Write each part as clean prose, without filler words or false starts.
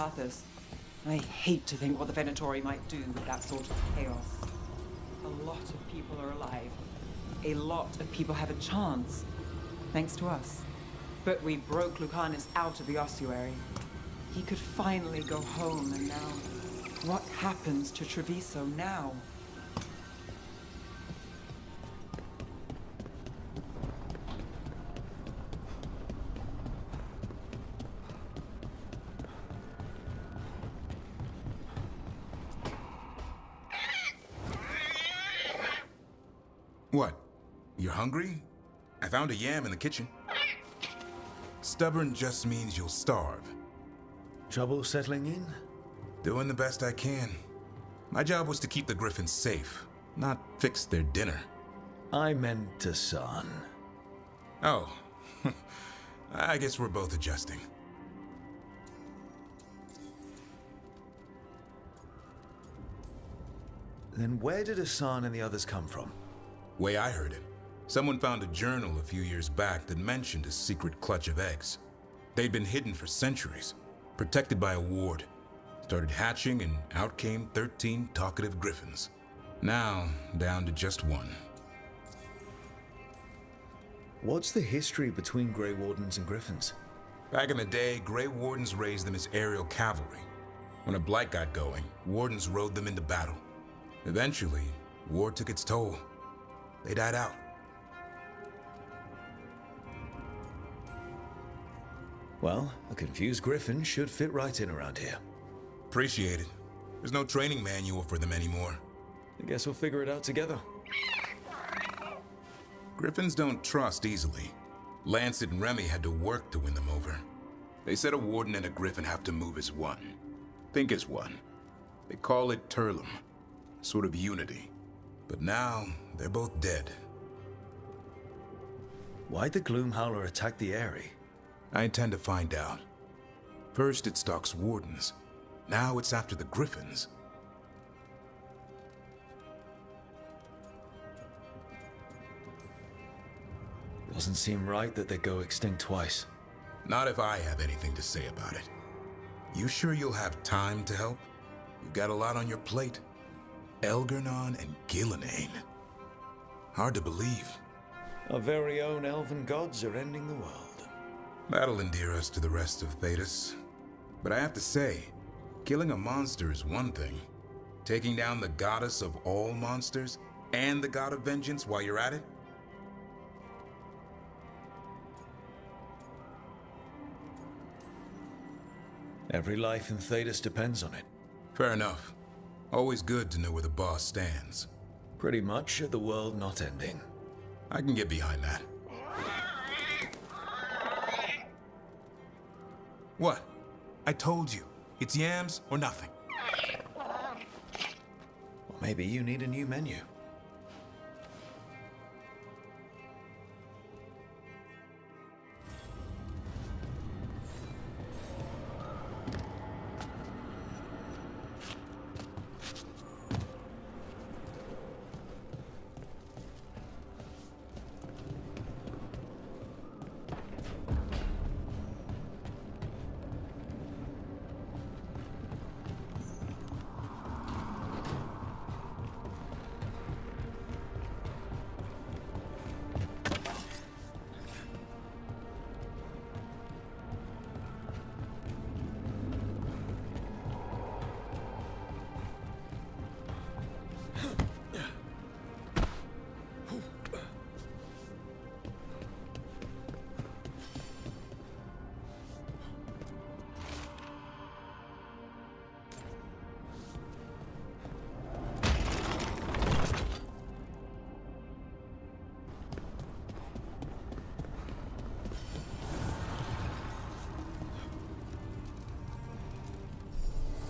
Arthas. I hate to think what the Venatori might do with that sort of chaos. A lot of people are alive. A lot of people have a chance, thanks to us. But we broke Lucanus out of the ossuary. He could finally go home, and now... what happens to Treviso now? What? You're hungry? I found a yam in the kitchen. Stubborn just means you'll starve. Trouble settling in? Doing the best I can. My job was to keep the Griffins safe, not fix their dinner. I meant Hassan. Oh. I guess we're both adjusting. Then where did Hassan and the others come from? Way I heard it, someone found a journal a few years back that mentioned a secret clutch of eggs. They'd been hidden for centuries, protected by a ward. Started hatching and out came 13 talkative griffins. Now, down to just one. What's the history between Grey Wardens and Griffins? Back in the day, Grey Wardens raised them as aerial cavalry. When a blight got going, Wardens rode them into battle. Eventually, war took its toll. They died out. Well, a confused griffin should fit right in around here. Appreciate it. There's no training manual for them anymore. I guess we'll figure it out together. Griffins don't trust easily. Lancet and Remy had to work to win them over. They said a warden and a griffin have to move as one. Think as one. They call it Turlum. Sort of unity. But now, they're both dead. Why'd the Gloomhowler attack the Eyrie? I intend to find out. First it stalks wardens. Now it's after the griffins. Doesn't seem right that they go extinct twice. Not if I have anything to say about it. You sure you'll have time to help? You've got a lot on your plate. Elgernon and Gillenane. Hard to believe. Our very own elven gods are ending the world. That'll endear us to the rest of Thedas. But I have to say, killing a monster is one thing. Taking down the goddess of all monsters and the god of vengeance while you're at it? Every life in Thedas depends on it. Fair enough. Always good to know where the boss stands. Pretty much the world not ending. I can get behind that. What? I told you. It's yams or nothing. Well, maybe you need a new menu.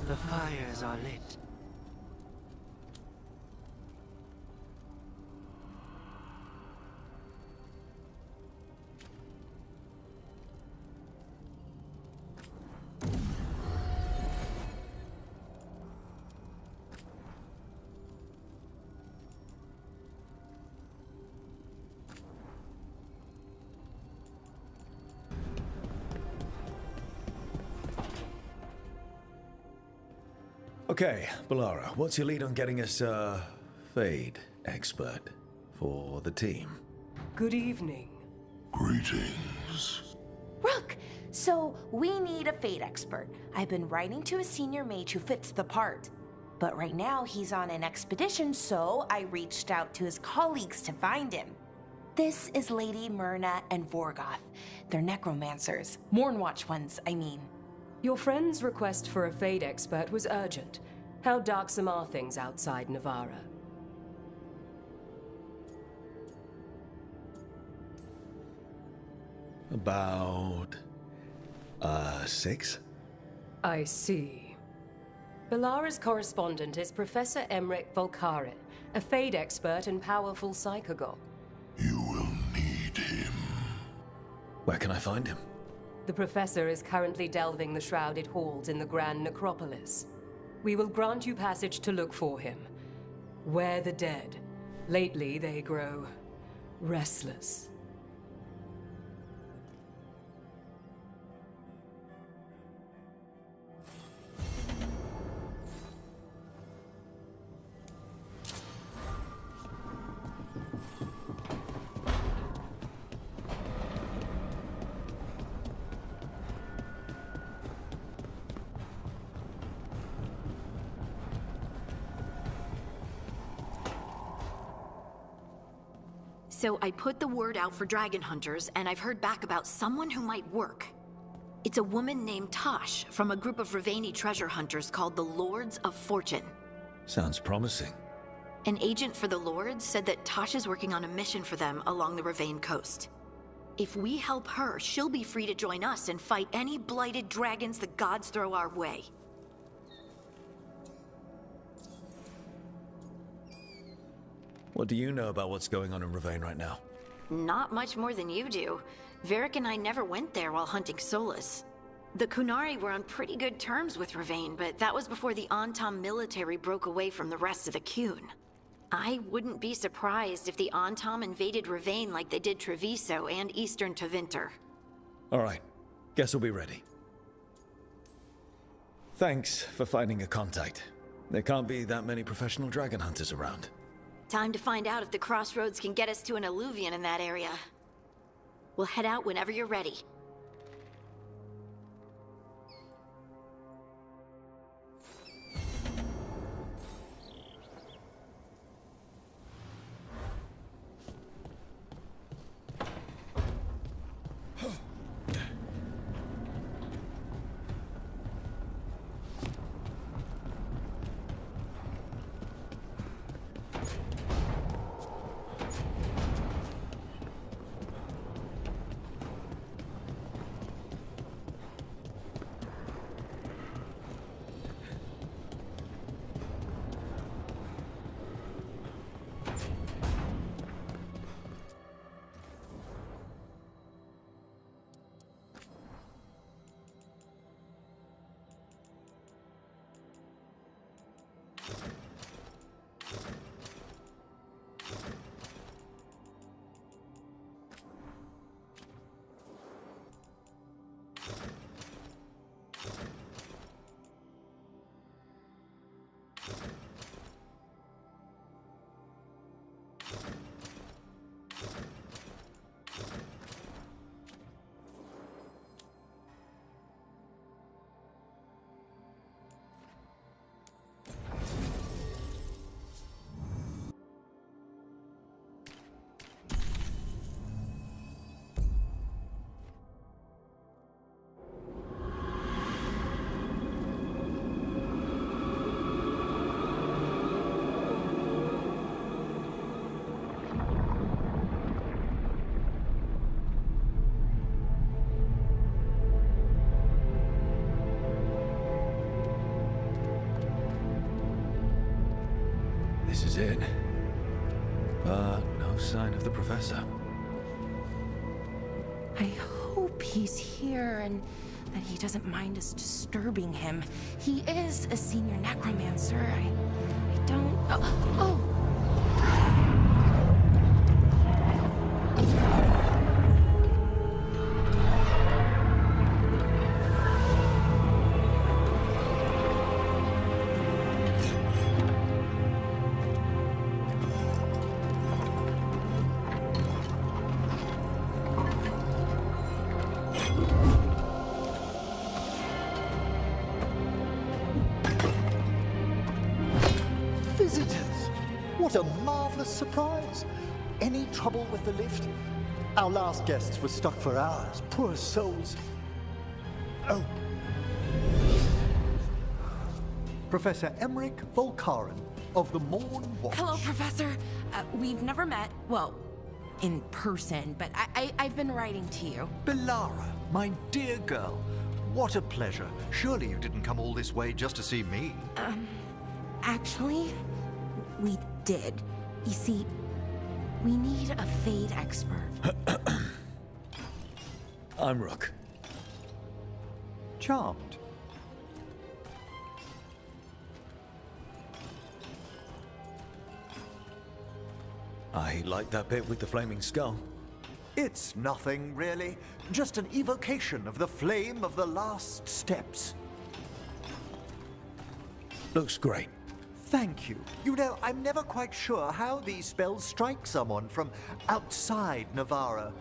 The fires are lit. Okay, Balara, what's your lead on getting us a Fade expert for the team? Good evening. Greetings. Rook, so we need a Fade expert. I've been writing to a senior mage who fits the part. But right now he's on an expedition, so I reached out to his colleagues to find him. This is Lady Myrna and Vorgoth. They're necromancers. Mournwatch ones, I mean. Your friend's request for a Fade expert was urgent. How darksome are things outside Navara? About... 6? I see. Balara's correspondent is Professor Emmerich Volkarin, a Fade expert and powerful psychagogue. You will need him. Where can I find him? The professor is currently delving the shrouded halls in the Grand Necropolis. We will grant you passage to look for him. Where the dead. Lately they grow restless. So I put the word out for dragon hunters, and I've heard back about someone who might work. It's a woman named Tosh from a group of Ravani treasure hunters called the Lords of Fortune. Sounds promising. An agent for the Lords said that Tosh is working on a mission for them along the Ravane coast. If we help her, she'll be free to join us and fight any blighted dragons the gods throw our way. What do you know about what's going on in Ravane right now? Not much more than you do. Varric and I never went there while hunting Solus. The Kunari were on pretty good terms with Ravane, but that was before the Antam military broke away from the rest of the Kun. I wouldn't be surprised if the Antam invaded Ravane like they did Treviso and Eastern Tevinter. Alright, guess we'll be ready. Thanks for finding a contact. There can't be that many professional dragon hunters around. Time to find out if the crossroads can get us to an alluvion in that area. We'll head out whenever you're ready. This is it. But no sign of the professor. I hope he's here and that he doesn't mind us disturbing him. He is a senior necromancer. I don't... Oh! What a marvelous surprise. Any trouble with the lift? Our last guests were stuck for hours. Poor souls. Oh. Professor Emmerich Volkaren of the Morn Watch. Hello, Professor. We've never met. Well, in person, but I've been writing to you. Belara, my dear girl. What a pleasure. Surely you didn't come all this way just to see me. Actually, we did. You see, we need a Fade expert. I'm Rook. Charmed. I like that bit with the flaming skull. It's nothing, really. Just an evocation of the flame of the last steps. Looks great. Thank you. You know, I'm never quite sure how these spells strike someone from outside Navarra.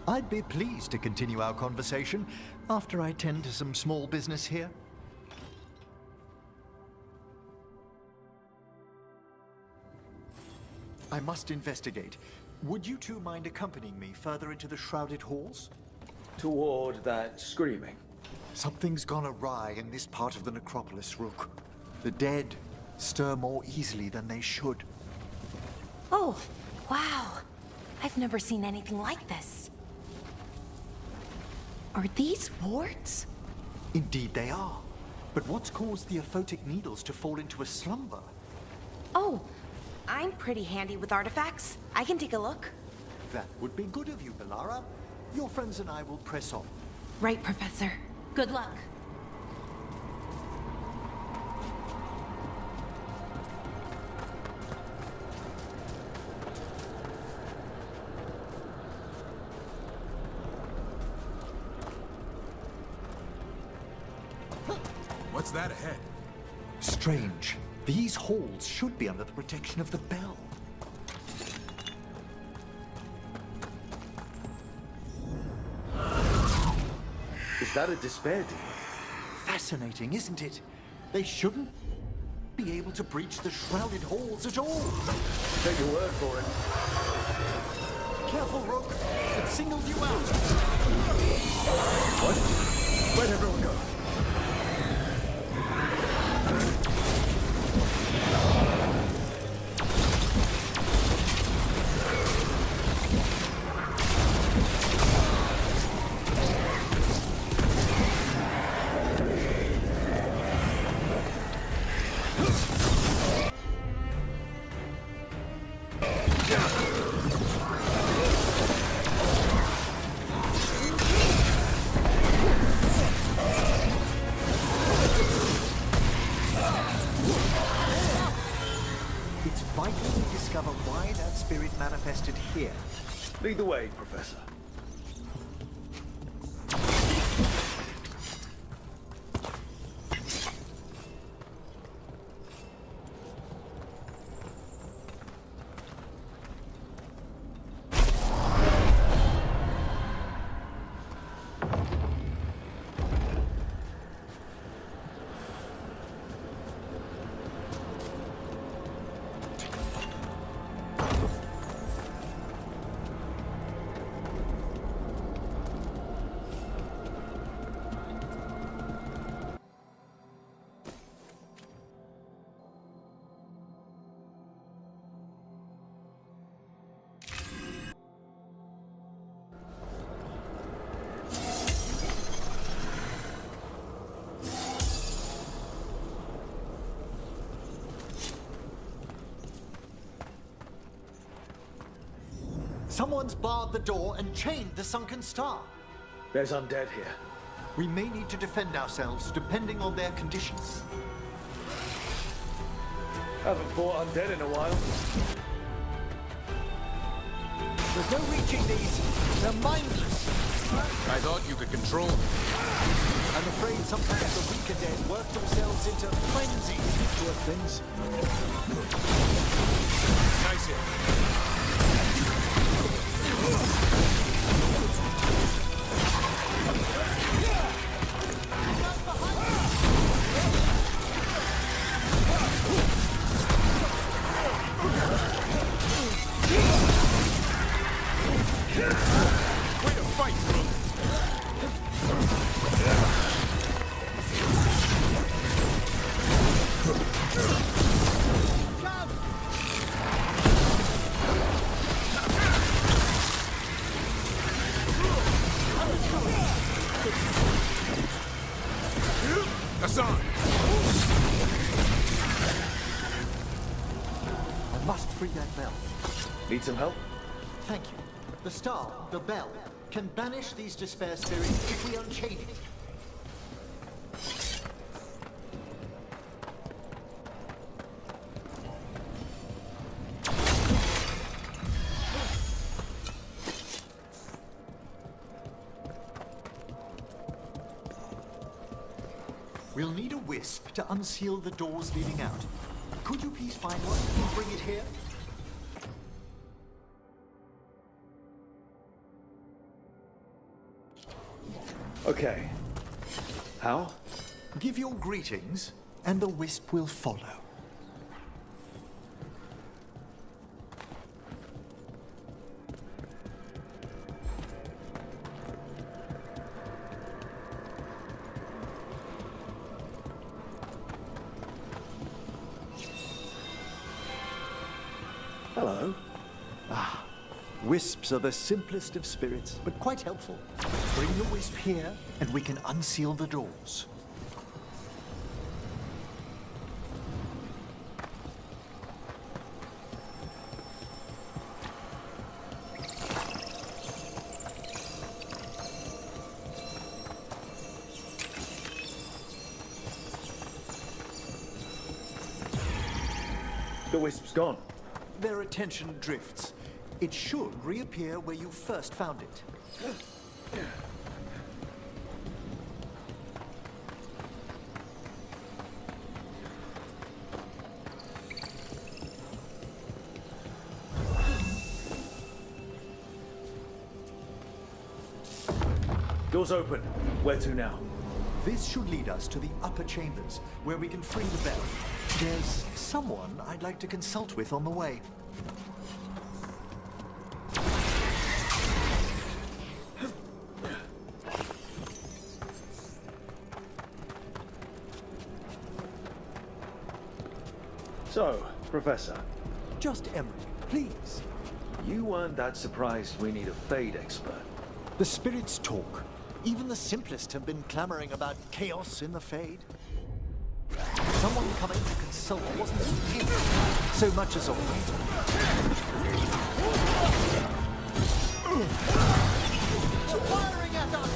I'd be pleased to continue our conversation after I tend to some small business here. I must investigate. Would you two mind accompanying me further into the shrouded halls? Toward that screaming. Something's gone awry in this part of the necropolis, Rook. The dead stir more easily than they should. Oh, wow. I've never seen anything like this. Are these wards? Indeed they are. But what's caused the aphotic needles to fall into a slumber? Oh, I'm pretty handy with artifacts. I can take a look. That would be good of you, Belara. Your friends and I will press on. Right, Professor. Good luck. What's that ahead? Strange. These halls should be under the protection of the bell. Is that a despair deal? Fascinating, isn't it? They shouldn't be able to breach the shrouded halls at all. Take your word for it. Careful, Rook. It singled you out. What? Where'd everyone go? It's vital we discover why that spirit manifested here. Lead the way, Professor. Someone's barred the door and chained the sunken star. There's undead here. We may need to defend ourselves depending on their conditions. Haven't fought undead in a while. There's no reaching these. They're mindless. I thought you could control them. I'm afraid sometimes the weaker dead work themselves into frenzies. Poor things. Nice hit. Press on! I must free that bell. Need some help? Thank you. The star, the bell, can banish these despair spirits if we unchain it. We'll need a wisp to unseal the doors leading out. Could you please find one and bring it here? Okay. How? Give your greetings, and the wisp will follow. Hello. Wisps are the simplest of spirits, but quite helpful. Bring the wisp here, and we can unseal the doors. The wisp's gone. Their attention drifts. It should reappear where you first found it. Door's open. Where to now? This should lead us to the upper chambers, where we can free the bell. There's someone I'd like to consult with on the way. So, Professor, Just Emmerich, please. you weren't that surprised we need a Fade expert. The spirits talk. Even the simplest have been clamoring about chaos in the Fade. Someone coming to consult wasn't him so much as a waiter. Firing at us!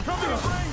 Cover the range!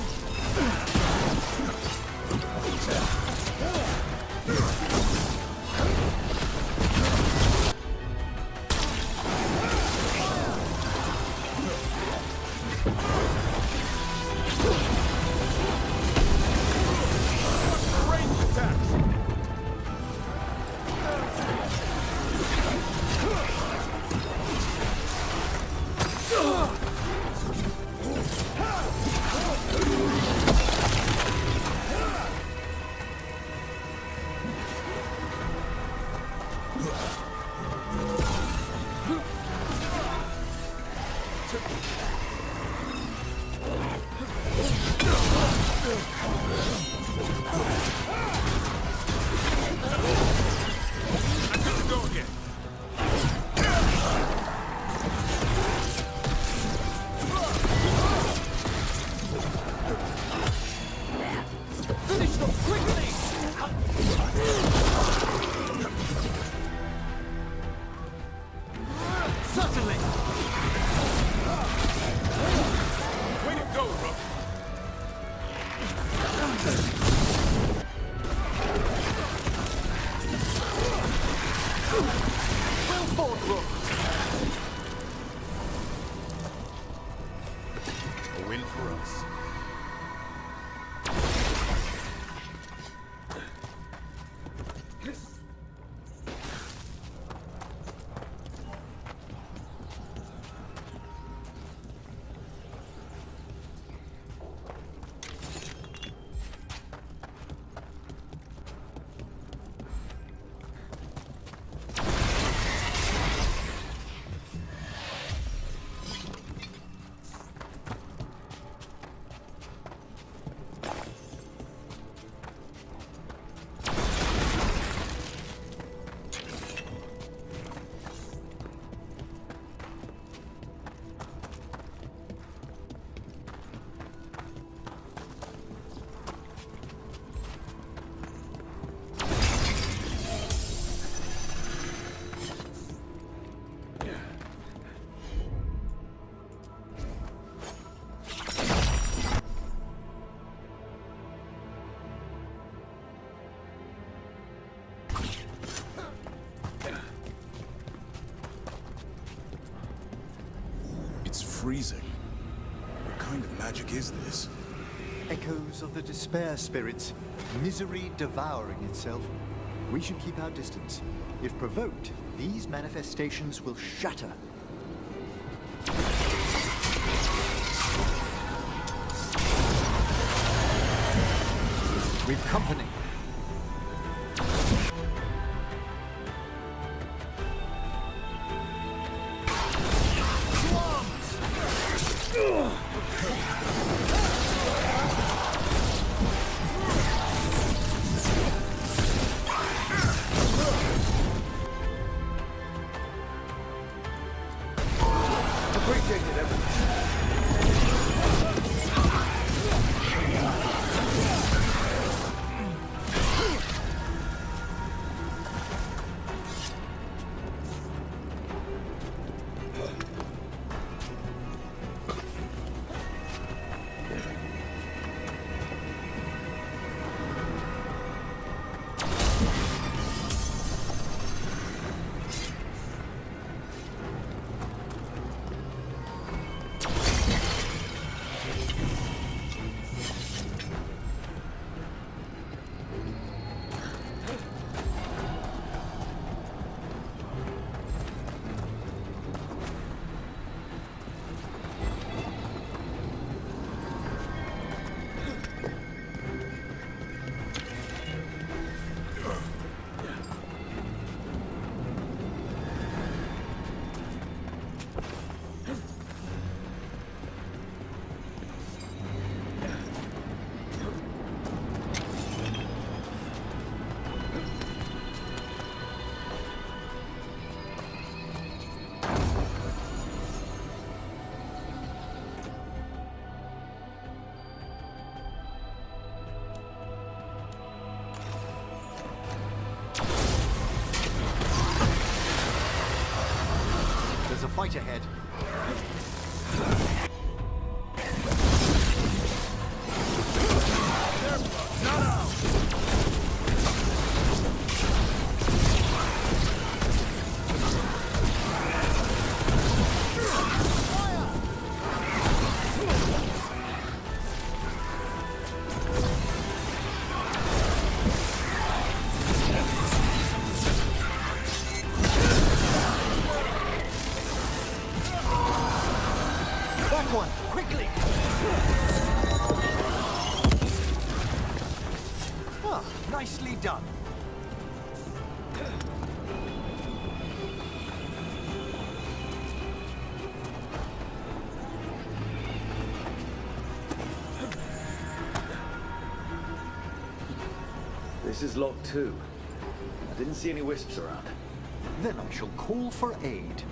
freezing. What kind of magic is this? Echoes of the despair spirits, misery devouring itself. We should keep our distance. If provoked, these manifestations will shatter. We've company. Appreciate it, everyone. There's a fight ahead. Back one, quickly! Ah, nicely done. This is locked too. I didn't see any wisps around. Then I shall call for aid.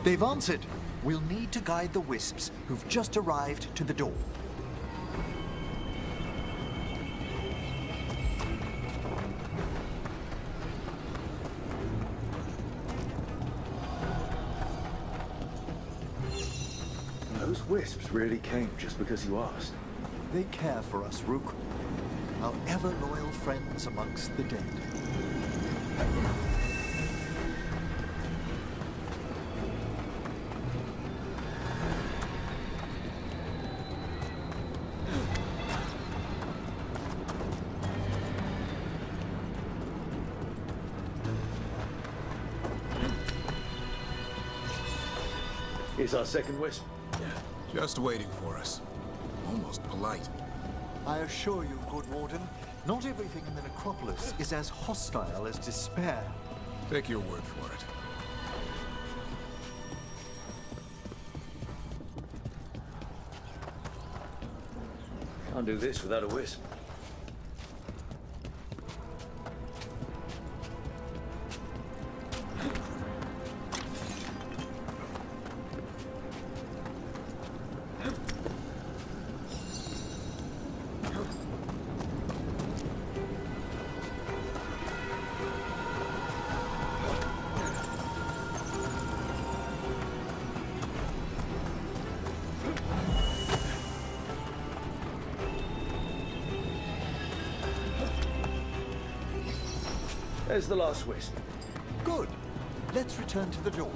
They've answered. We'll need to guide the wisps who've just arrived to the door. Those wisps really came just because you asked. They care for us, Rook. Our ever-loyal friends amongst the dead. Here's our second wisp. Just waiting for us. Almost polite. I assure you, good Warden, not everything in the necropolis is as hostile as despair. Take your word for it. Can't do this without a wisp. There's the last wisp. Good. Let's return to the door.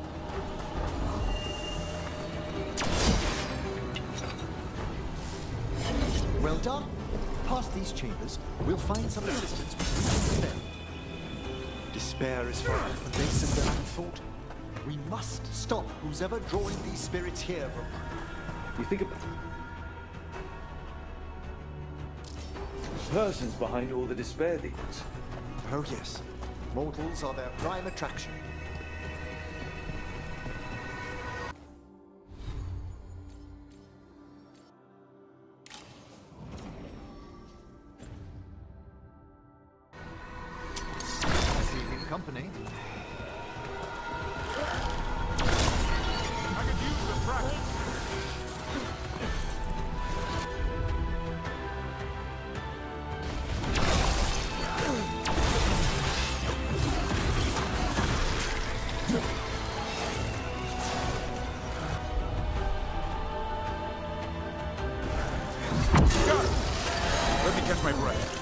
Well done. Past these chambers, we'll find some assistance with them. Despair is far from the base of their thought. We must stop who's ever drawing these spirits here, Rook. You think about the person's behind all the despair demons. Oh yes. Mortals are their prime attraction. Being in company. I could use the practice. Got it. Let me catch my breath.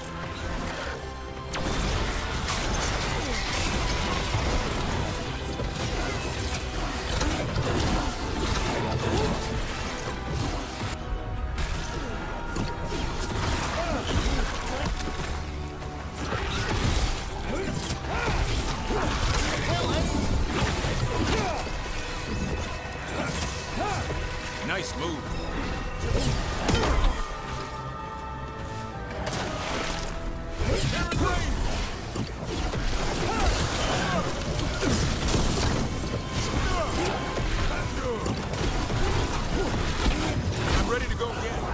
Nice move. I'm ready to go again.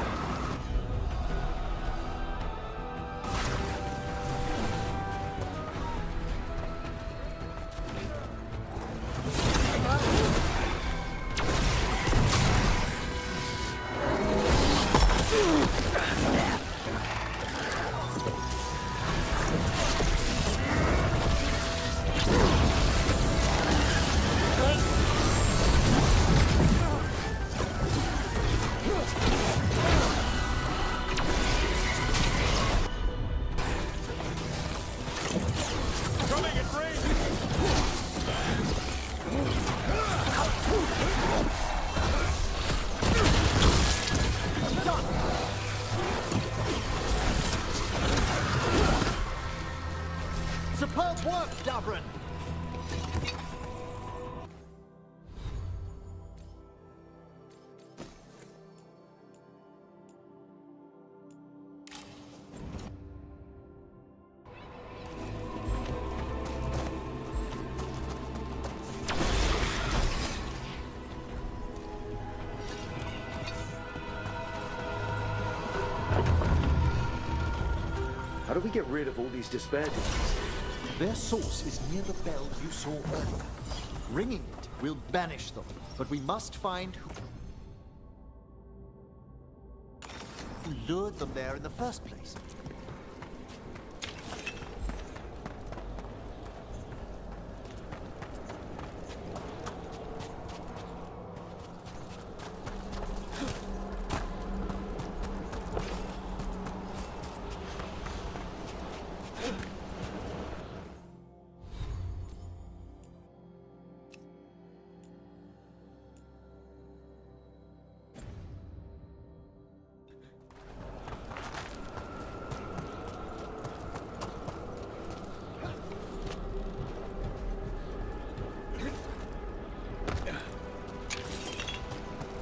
Coming at range. Superb work, Davrin! How do we get rid of all these despair demons? Their source is near the bell you saw earlier. Ringing it will banish them, but we must find who lured them there in the first place.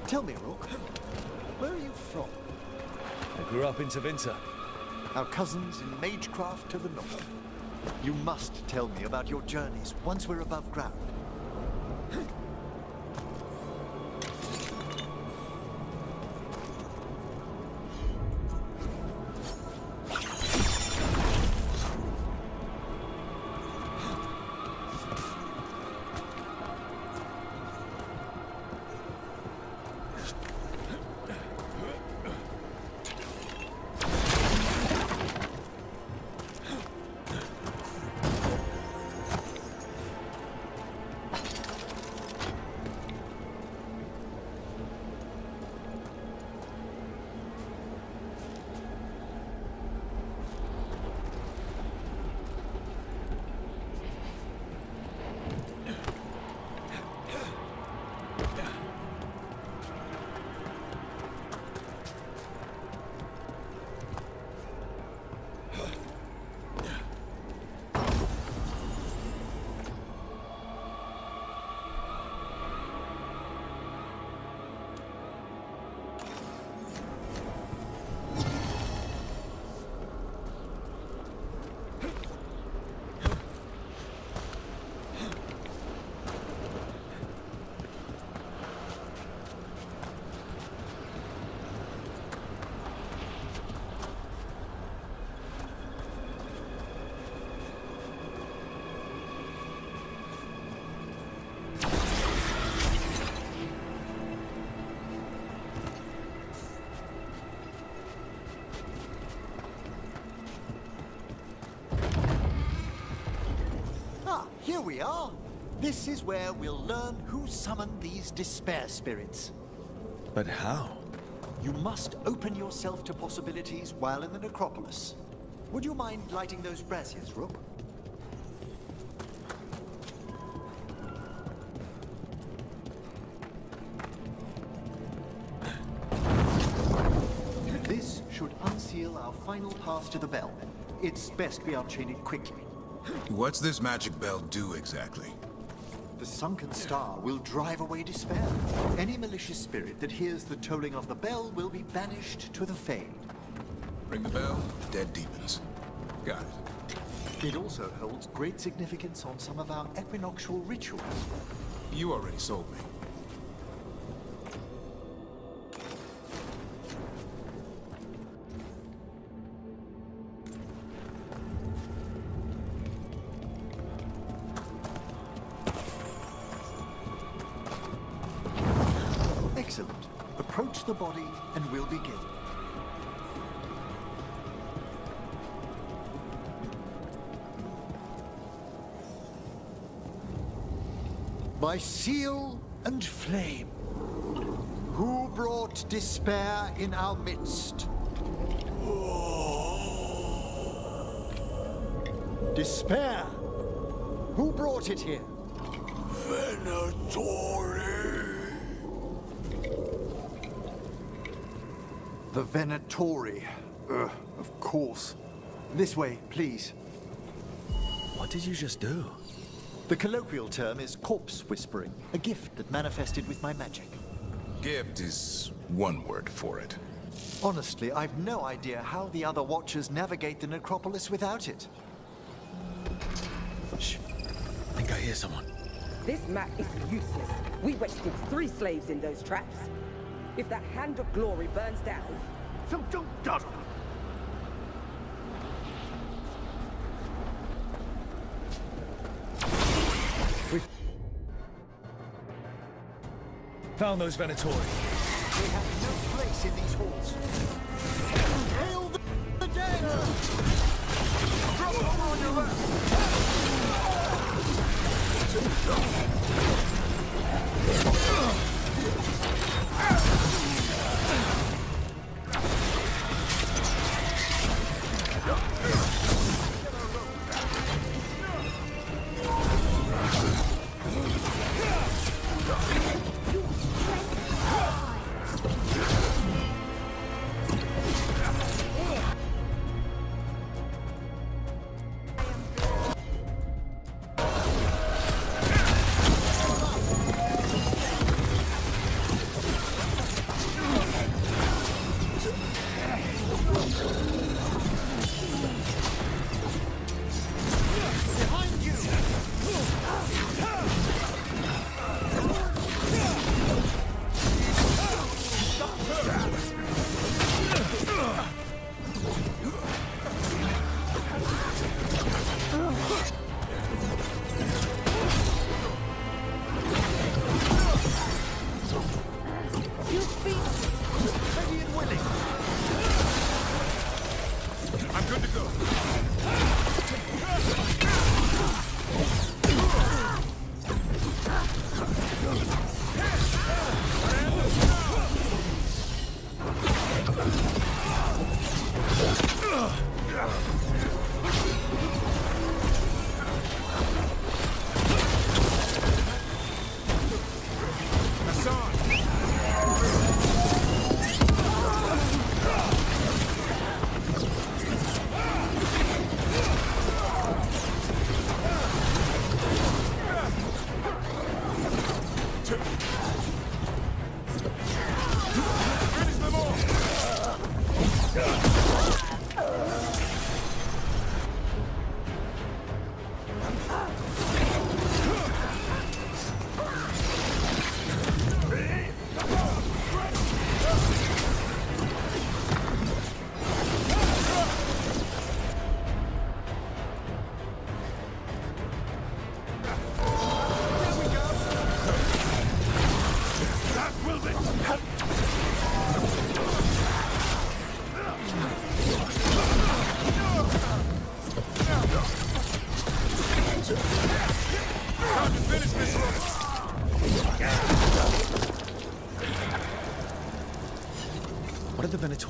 Tell me, Rook, where are you from? I grew up in Tevinter. Our cousins in Magecraft to the north. You must tell me about your journeys once we're above ground. we are. This is where we'll learn who summoned these despair spirits. But how? You must open yourself to possibilities while in the necropolis. Would you mind lighting those braziers, Rook? This should unseal our final path to the bell. It's best we unchain it quickly. What's this magic bell do exactly? The sunken star will drive away despair. Any malicious spirit that hears the tolling of the bell will be banished to the Fade. Ring the bell, dead deepens. Got it. It also holds great significance on some of our equinoctial rituals. You already sold me. Excellent. Approach the body and we'll begin. By seal and flame, who brought despair in our midst? Despair! Who brought it here? The Venatori. Of course. This way, please. What did you just do? The colloquial term is corpse whispering, a gift that manifested with my magic. Gift is one word for it. Honestly, I've no idea how the other Watchers navigate the necropolis without it. Shh. I think I hear someone. This map is useless. We wasted 3 slaves in those traps. If that Hand of Glory burns down, So don't dawdle. Found those Venatori. We have no place in these halls. Hail the dead! Drop over on your left!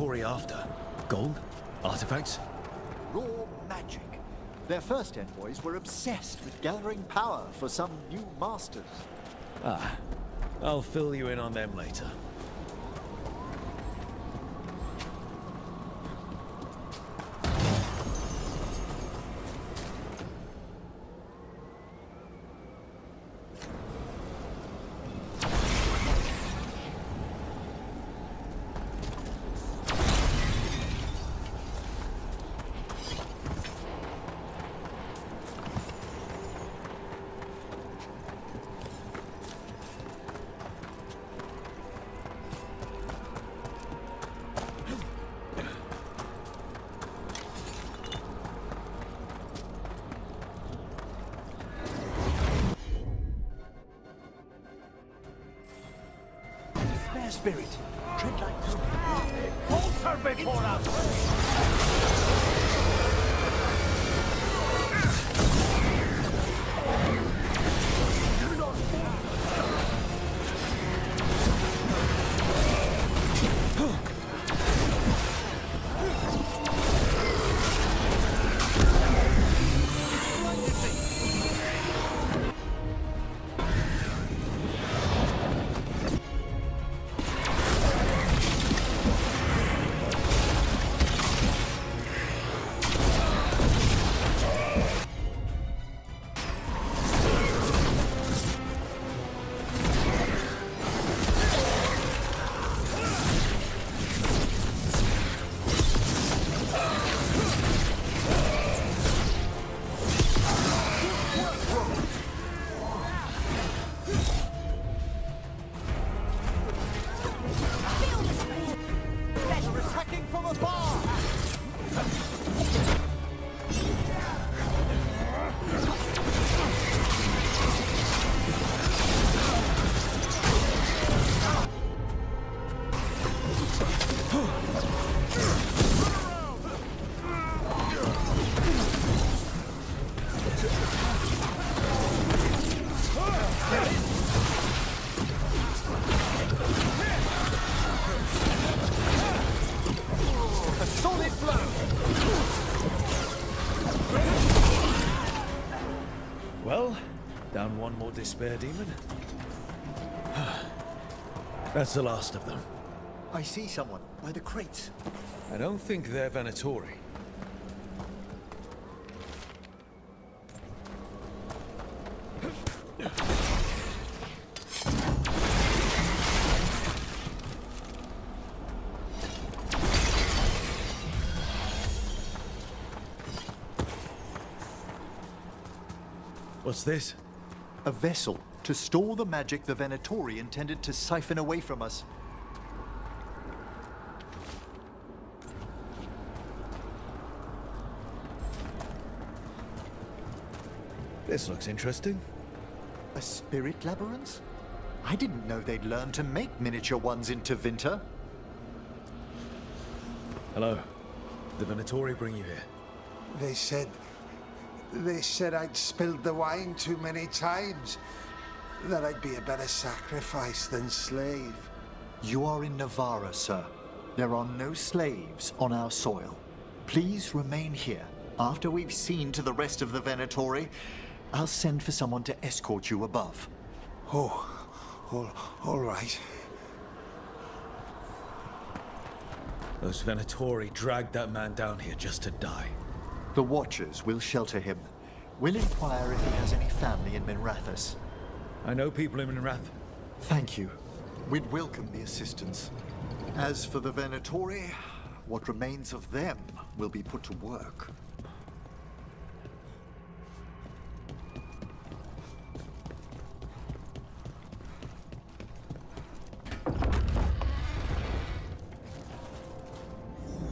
Venatori after? Gold? Artifacts? Raw magic. Their first envoys were obsessed with gathering power for some new masters. Ah, I'll fill you in on them later. Spirit, tread like Falter before us! Do not Well, down one more despair demon. That's the last of them. I see someone by the crates. I don't think they're Venatori. What's this? A vessel to store the magic the Venatori intended to siphon away from us. This looks interesting. A spirit labyrinth? I didn't know they'd learned to make miniature ones in Tevinter. Hello. Did the Venatori bring you here? They said I'd spilled the wine too many times. That I'd be a better sacrifice than slave. You are in Navarra, sir. There are no slaves on our soil. Please remain here. After we've seen to the rest of the Venatori, I'll send for someone to escort you above. Oh, all right. Those Venatori dragged that man down here just to die. The Watchers will shelter him. We'll inquire if he has any family in Minrathous. I know people in Minrath. Thank you. We'd welcome the assistance. As for the Venatori, what remains of them will be put to work.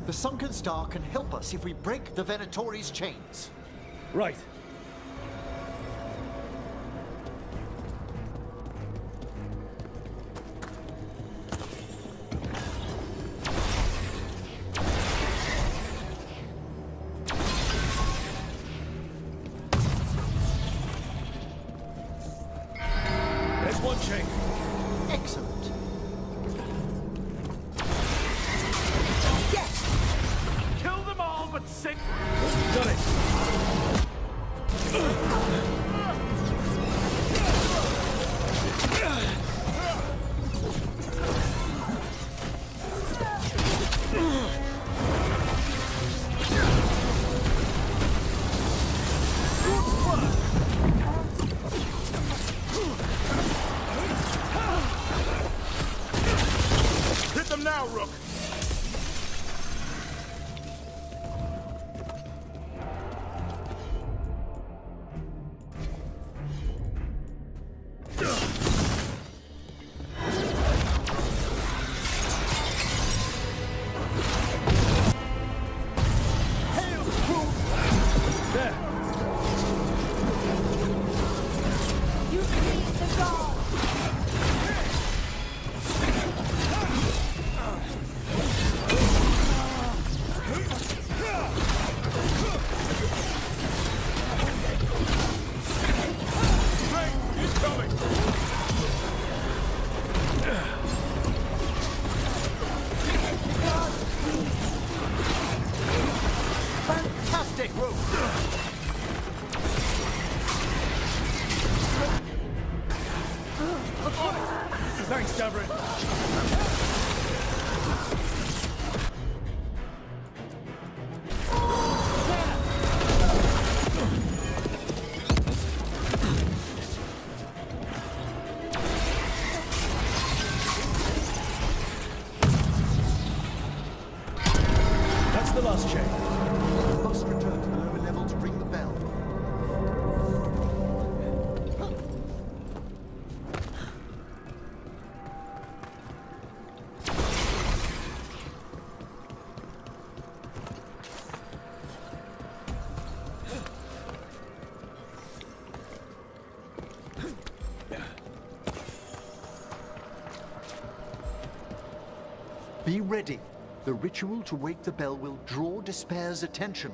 The Sunken Star can help us if we break the Venatori's chains. Right. There's one chain. Excellent. but sick. Got it. Hit them now, Rook! Fantastic, Rook. Thanks, Davrin. That's the last chain. We must return to the lower level to ring the bell. Be ready. The ritual to wake the bell will draw Despair's attention.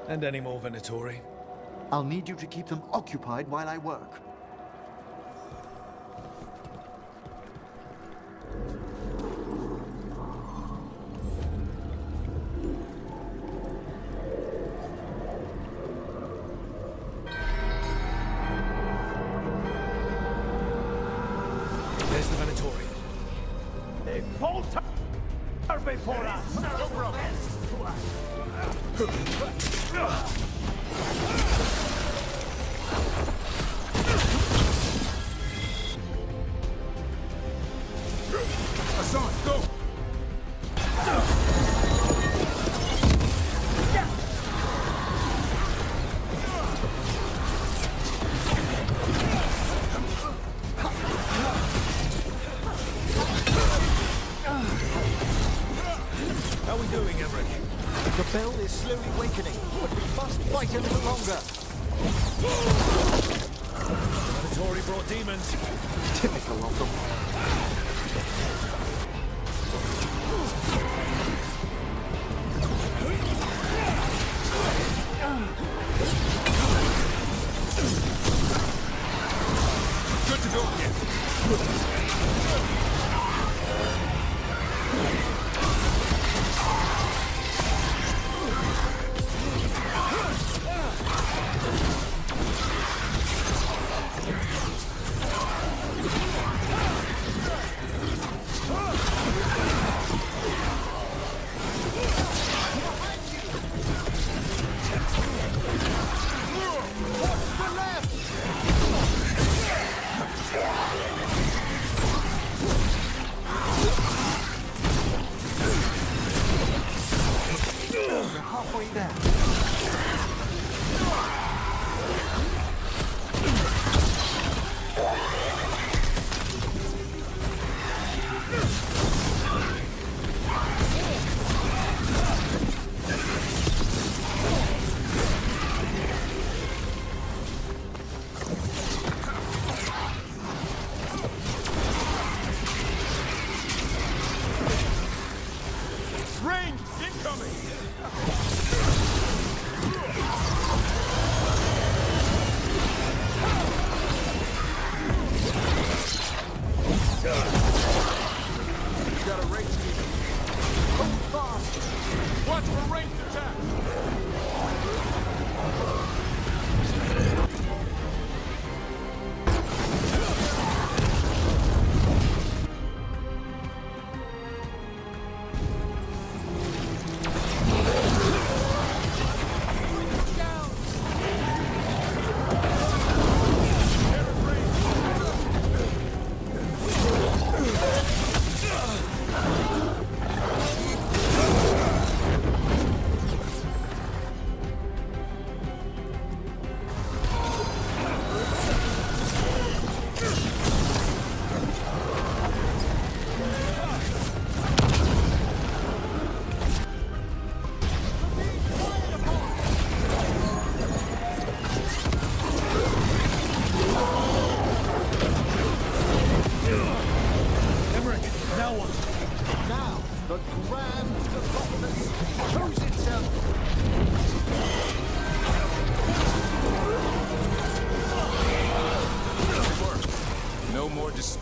And any more Venatori? I'll need you to keep them occupied while I work. There's the Venatori. They falter before us! No problem! Hassan, go! How are we doing, Embark? The bell is slowly wakening, but we must fight a little longer. Venatori brought demons. Typical of them. Good to go again.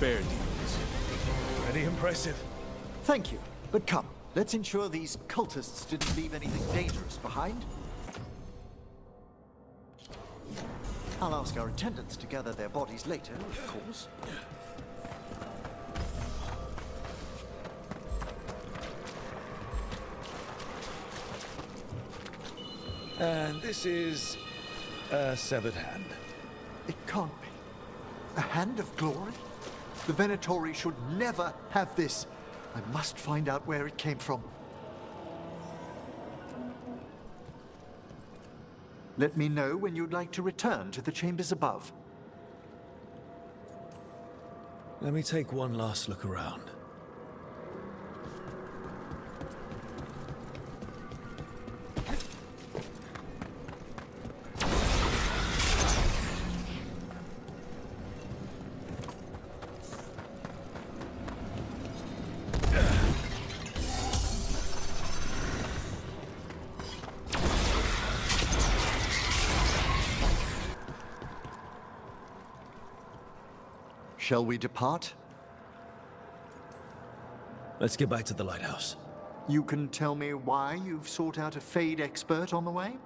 despair demons. Pretty impressive. Thank you, but come, let's ensure these cultists didn't leave anything dangerous behind. I'll ask our attendants to gather their bodies later, of course. And this is a severed hand. It can't be. A hand of glory? The Venatori should never have this. I must find out where it came from. Let me know when you'd like to return to the chambers above. Let me take one last look around. Shall we depart? Let's get back to the lighthouse. You can tell me why you've sought out a Fade expert on the way?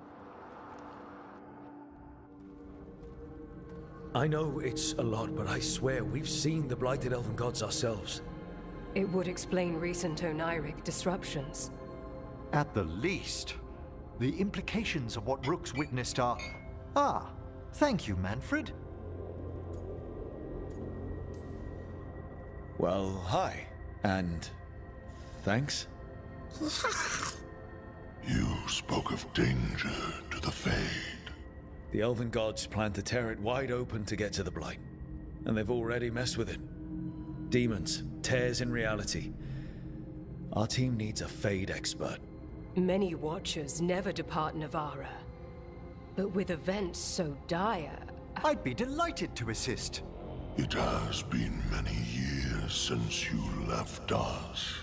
I know it's a lot, but I swear we've seen the blighted elven gods ourselves. It would explain recent Oniric disruptions. At the least. The implications of what Rook's witnessed are... Ah, thank you, Manfred. Well, hi. And... thanks? You spoke of danger to the Fade. The elven gods plan to tear it wide open to get to the Blight. And they've already messed with it. Demons, tears in reality. Our team needs a Fade expert. Many Watchers never depart Navara. But with events so dire... I'd be delighted to assist. It has been many years since you left us.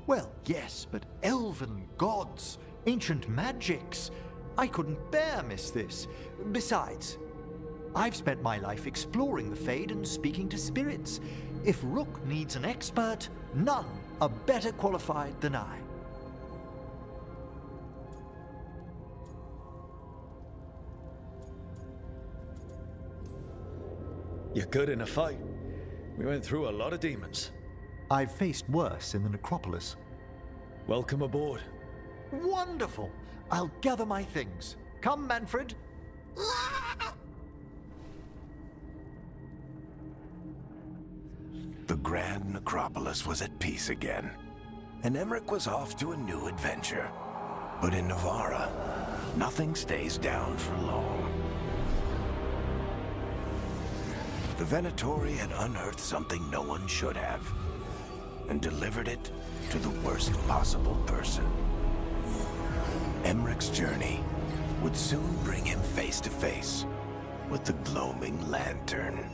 Well, yes, but elven gods, ancient magics. I couldn't bear miss this. Besides, I've spent my life exploring the Fade and speaking to spirits. If Rook needs an expert, none are better qualified than I. You're good in a fight. We went through a lot of demons. I've faced worse in the necropolis. Welcome aboard. Wonderful! I'll gather my things. Come, Manfred. The Grand Necropolis was at peace again, and Emmerich was off to a new adventure. But in Navara, nothing stays down for long. The Venatori had unearthed something no one should have, and delivered it to the worst possible person. Emmerich's journey would soon bring him face to face with the gloaming lantern.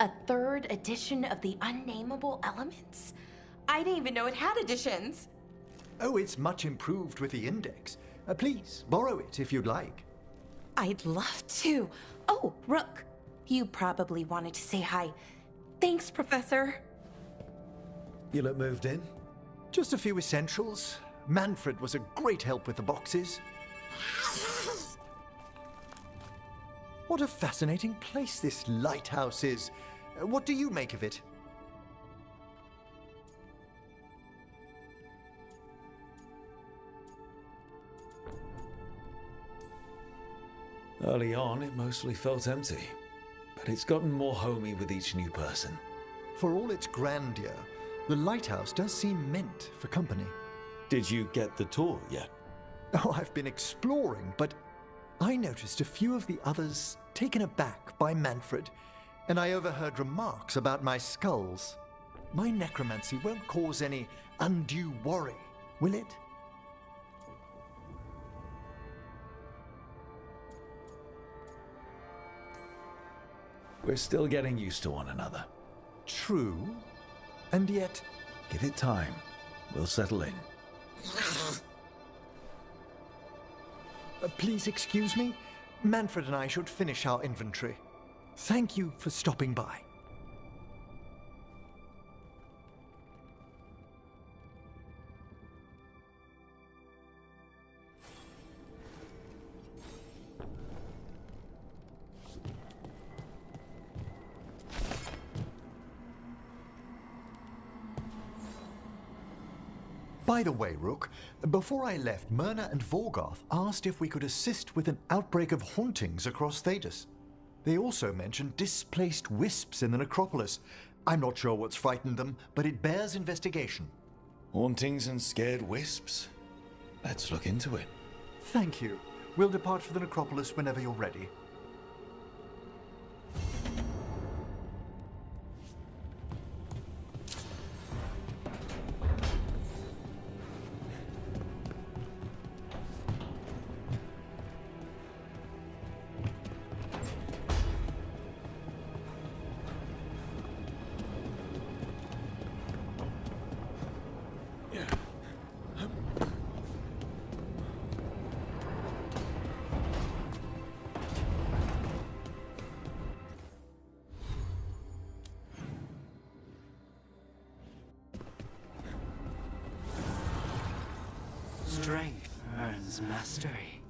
A third edition of the Unnameable Elements? I didn't even know it had editions. Oh, it's much improved with the index. Please, borrow it if you'd like. I'd love to. Oh, Rook, you probably wanted to say hi. Thanks, Professor. You look moved in. Just a few essentials. Manfred was a great help with the boxes. What a fascinating place this lighthouse is. What do you make of it? Early on, it mostly felt empty, but it's gotten more homey with each new person. For all its grandeur, the lighthouse does seem meant for company. Did you get the tour yet? Oh, I've been exploring, but I noticed a few of the others taken aback by Manfred, and I overheard remarks about my skulls. My necromancy won't cause any undue worry, will it? We're still getting used to one another. True, and yet... Give it time. We'll settle in. Please excuse me. Manfred and I should finish our inventory. Thank you for stopping by. By the way, Rook, before I left, Myrna and Veilguard asked if we could assist with an outbreak of hauntings across Thedas. They also mentioned displaced wisps in the necropolis. I'm not sure what's frightened them, but it bears investigation. Hauntings and scared wisps? Let's look into it. Thank you. We'll depart for the necropolis whenever you're ready. Strength earns mastery.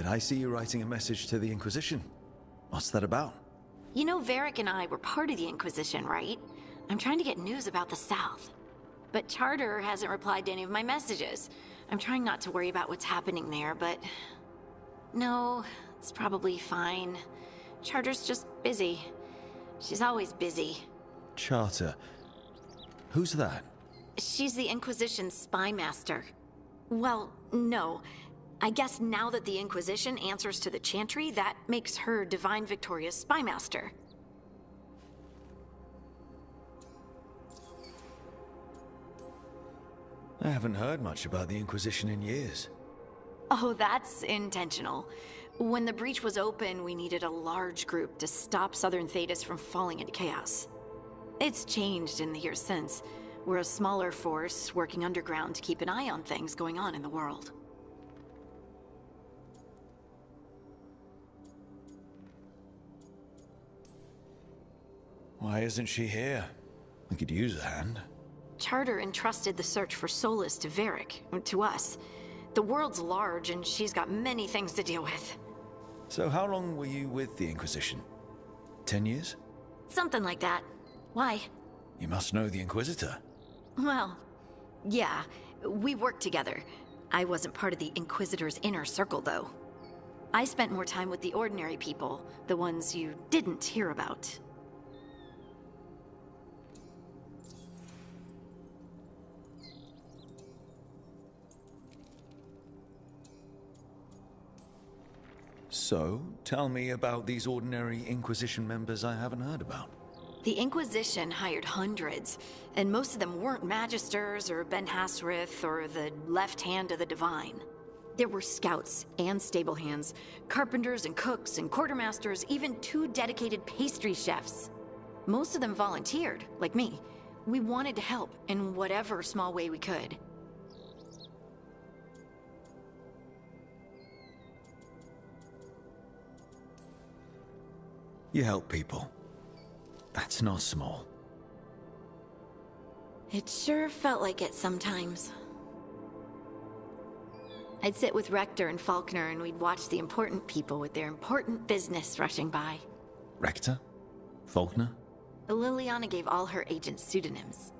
Did I see you writing a message to the Inquisition? What's that about? You know, Varric and I were part of the Inquisition, right? I'm trying to get news about the South. But Charter hasn't replied to any of my messages. I'm trying not to worry about what's happening there, but... No, it's probably fine. Charter's just busy. She's always busy. Charter. Who's that? She's the Inquisition's spy master. Well, no. I guess now that the Inquisition answers to the Chantry, that makes her Divine Victoria's spy master. I haven't heard much about the Inquisition in years. Oh, that's intentional. When the breach was open, we needed a large group to stop Southern Thetis from falling into chaos. It's changed in the years since. We're a smaller force working underground to keep an eye on things going on in the world. Why isn't she here? We could use a hand. Charter entrusted the search for Solus to Varric, to us. The world's large and she's got many things to deal with. So how long were you with the Inquisition? 10 years? Something like that. Why? You must know the Inquisitor. Well, yeah, we worked together. I wasn't part of the Inquisitor's inner circle, though. I spent more time with the ordinary people, the ones you didn't hear about. So, tell me about these ordinary Inquisition members I haven't heard about. The Inquisition hired hundreds, and most of them weren't Magisters or Ben Hasrith or the left hand of the Divine. There were scouts and stable hands, carpenters and cooks and quartermasters, even 2 dedicated pastry chefs. Most of them volunteered, like me. We wanted to help in whatever small way we could. You help people. That's not small. It sure felt like it sometimes. I'd sit with Rector and Faulkner and we'd watch the important people with their important business rushing by. Rector? Faulkner? Liliana gave all her agents pseudonyms.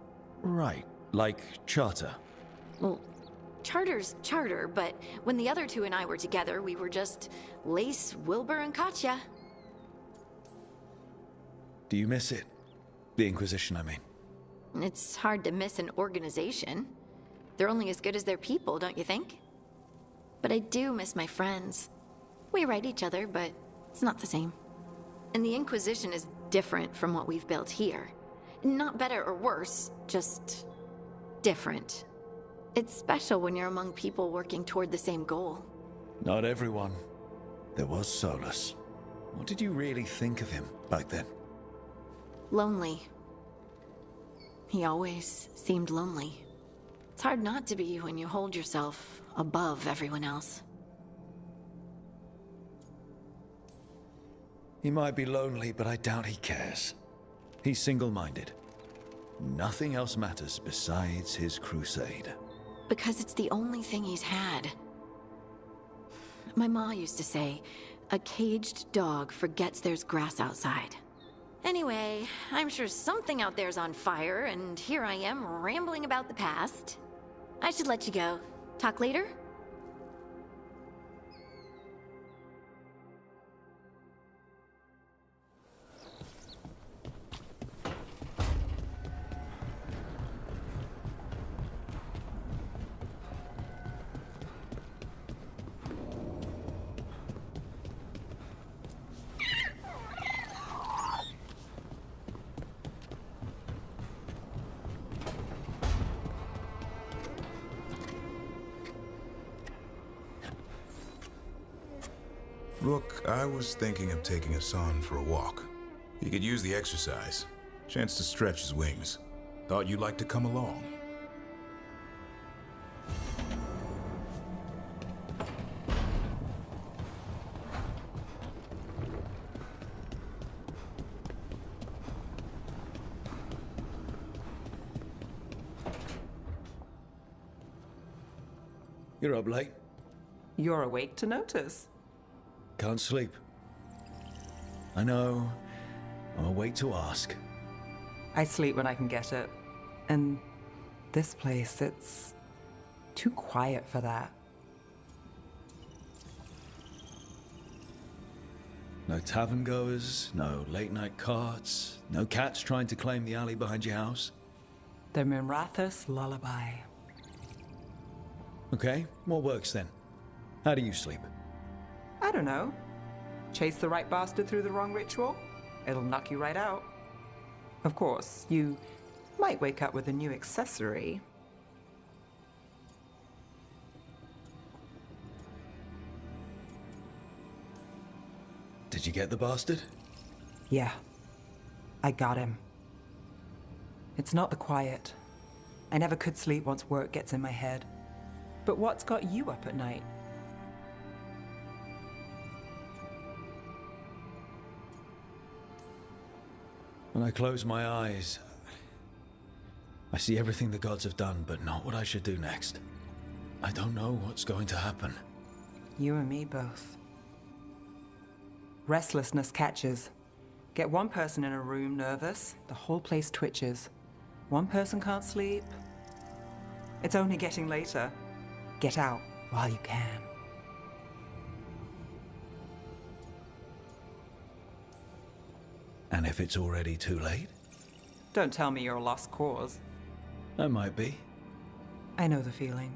Right, like Charter. Well, Charter's Charter, but when the other 2 and I were together, we were just Lace, Wilbur, and Katya. Do you miss it? The Inquisition, I mean. It's hard to miss an organization. They're only as good as their people, don't you think? But I do miss my friends. We write each other, but it's not the same. And the Inquisition is different from what we've built here. Not better or worse, just different. It's special when you're among people working toward the same goal. Not everyone. There was Solus. What did you really think of him back then? Lonely. He always seemed lonely. It's hard not to be when you hold yourself above everyone else. He might be lonely, but I doubt he cares. He's single-minded. Nothing else matters besides his crusade. Because it's the only thing he's had. My ma used to say, a caged dog forgets there's grass outside. Anyway, I'm sure something out there's on fire, and here I am rambling about the past. I should let you go. Talk later? Look, I was thinking of taking Hassan for a walk. He could use the exercise. Chance to stretch his wings. Thought you'd like to come along. You're up late. You're awake to notice. Can't sleep. I know. I'm awake to ask. I sleep when I can get it. And this place, it's too quiet for that. No tavern goers, no late night carts, no cats trying to claim the alley behind your house. The Minrathous lullaby. Okay, what works then? How do you sleep? I don't know. Chase the right bastard through the wrong ritual? It'll knock you right out. Of course, you might wake up with a new accessory. Did you get the bastard? Yeah. I got him. It's not the quiet. I never could sleep once work gets in my head. But what's got you up at night? When I close my eyes, I see everything the gods have done, but not what I should do next. I don't know what's going to happen. You and me both. Restlessness catches. Get one person in a room nervous, the whole place twitches. One person can't sleep. It's only getting later. Get out while you can. And if it's already too late? Don't tell me you're a lost cause. I might be. I know the feeling.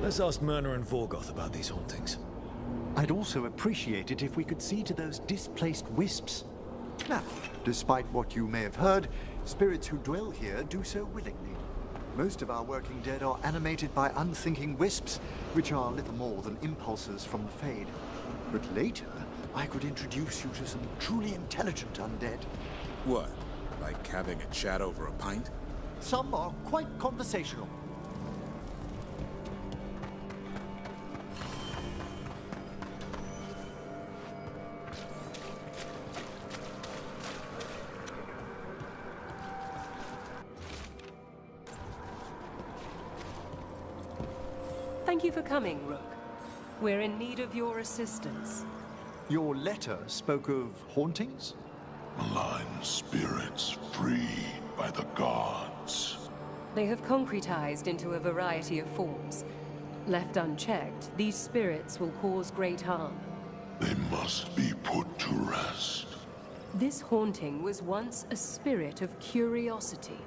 Let's ask Myrna and Vorgoth about these hauntings. I'd also appreciate it if we could see to those displaced wisps. Now, despite what you may have heard, spirits who dwell here do so willingly. Most of our working dead are animated by unthinking wisps, which are little more than impulses from the Fade. But later, I could introduce you to some truly intelligent undead. What? Like having a chat over a pint? Some are quite conversational. Thank you for coming, Rook. We're in need of your assistance. Your letter spoke of hauntings? Malign spirits freed by the gods. They have concretized into a variety of forms. Left unchecked, these spirits will cause great harm. They must be put to rest. This haunting was once a spirit of curiosity.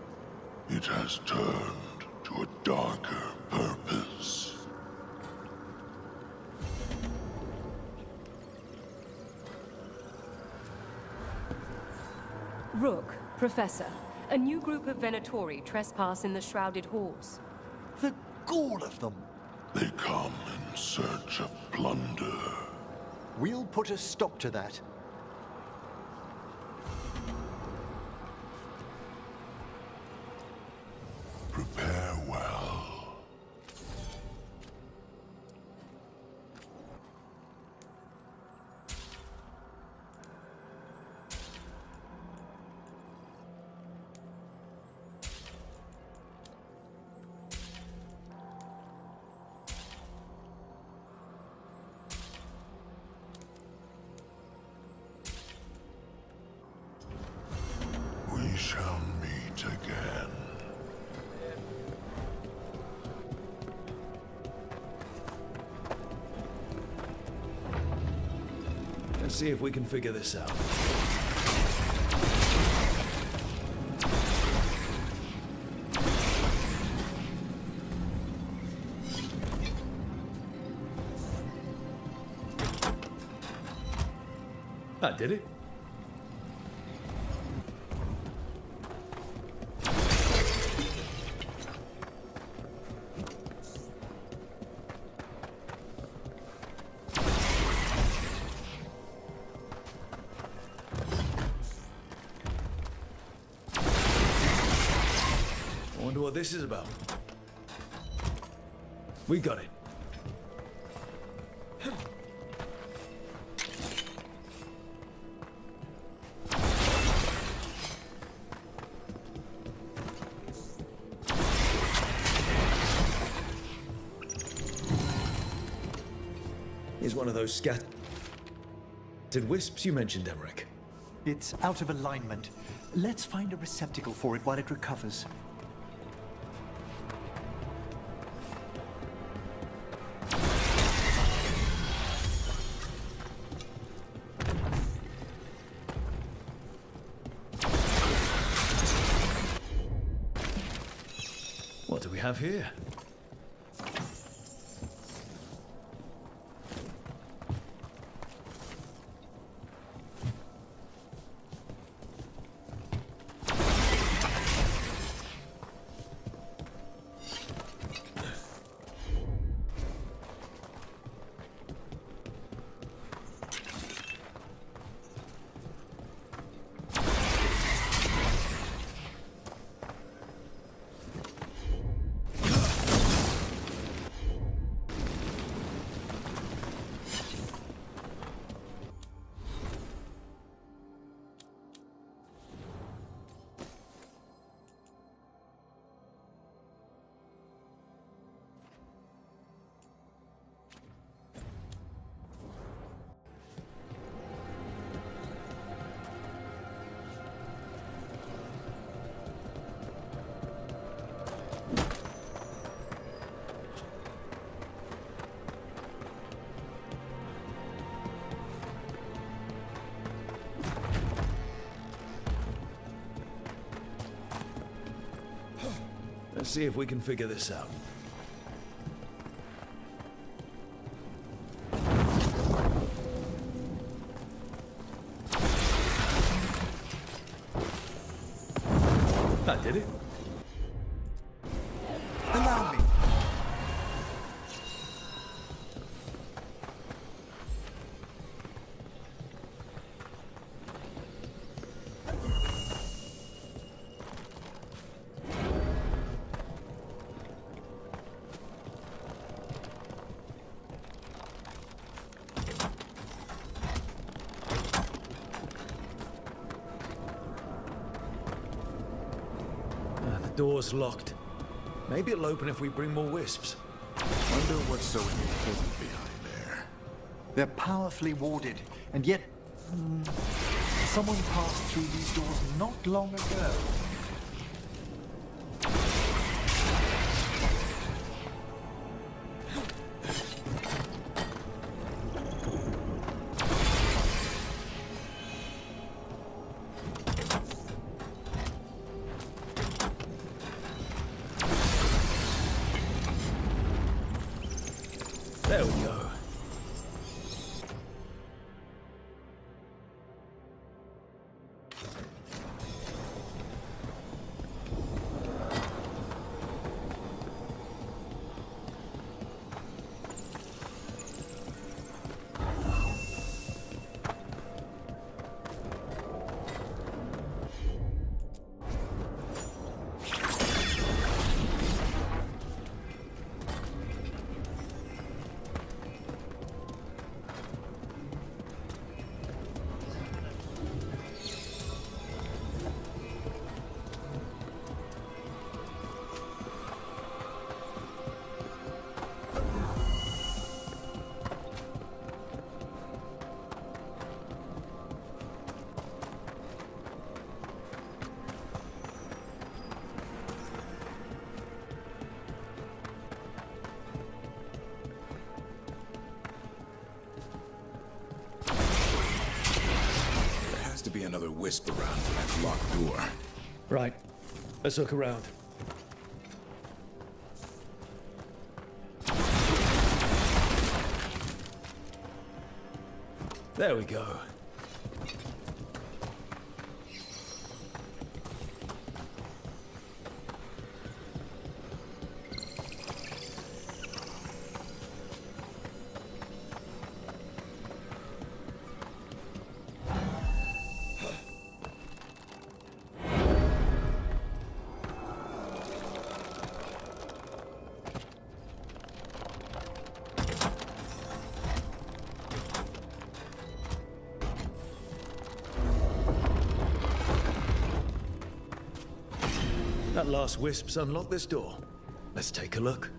It has turned to a darker purpose. Rook, Professor, a new group of Venatori trespass in the Shrouded Halls. The gall of them! They come in search of plunder. We'll put a stop to that. Prepare well. Let's see if we can figure this out. That did it. I wonder what this is about. We got it. Is one of those scattered wisps you mentioned, Emmerich. It's out of alignment. Let's find a receptacle for it while it recovers. What do we have here? Let's see if we can figure this out. That did it. Allow me. Door's locked. Maybe it'll open if we bring more wisps. Wonder what's so important behind there. They're powerfully warded, and yet someone passed through these doors not long ago. There we go. wisp around for that locked door. Right. Let's look around. There we go. That last wisp's unlocked this door. Let's take a look.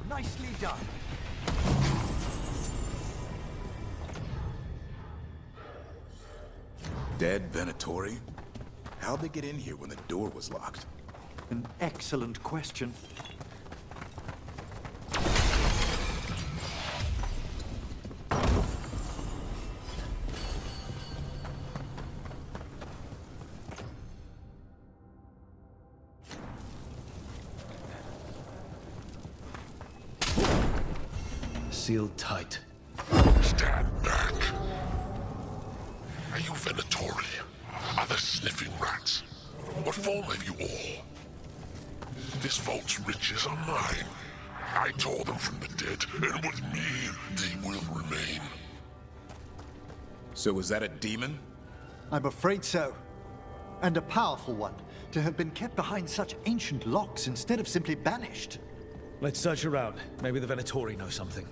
Nicely done. Dead Venatori? How'd they get in here when the door was locked? An excellent question. Sealed tight. Stand back. Are you Venatori? Are there sniffing rats? What form have you all? This vault's riches are mine. I tore them from the dead, and with me, they will remain. So was that a demon? I'm afraid so. And a powerful one, to have been kept behind such ancient locks instead of simply banished. Let's search around. Maybe the Venatori know something.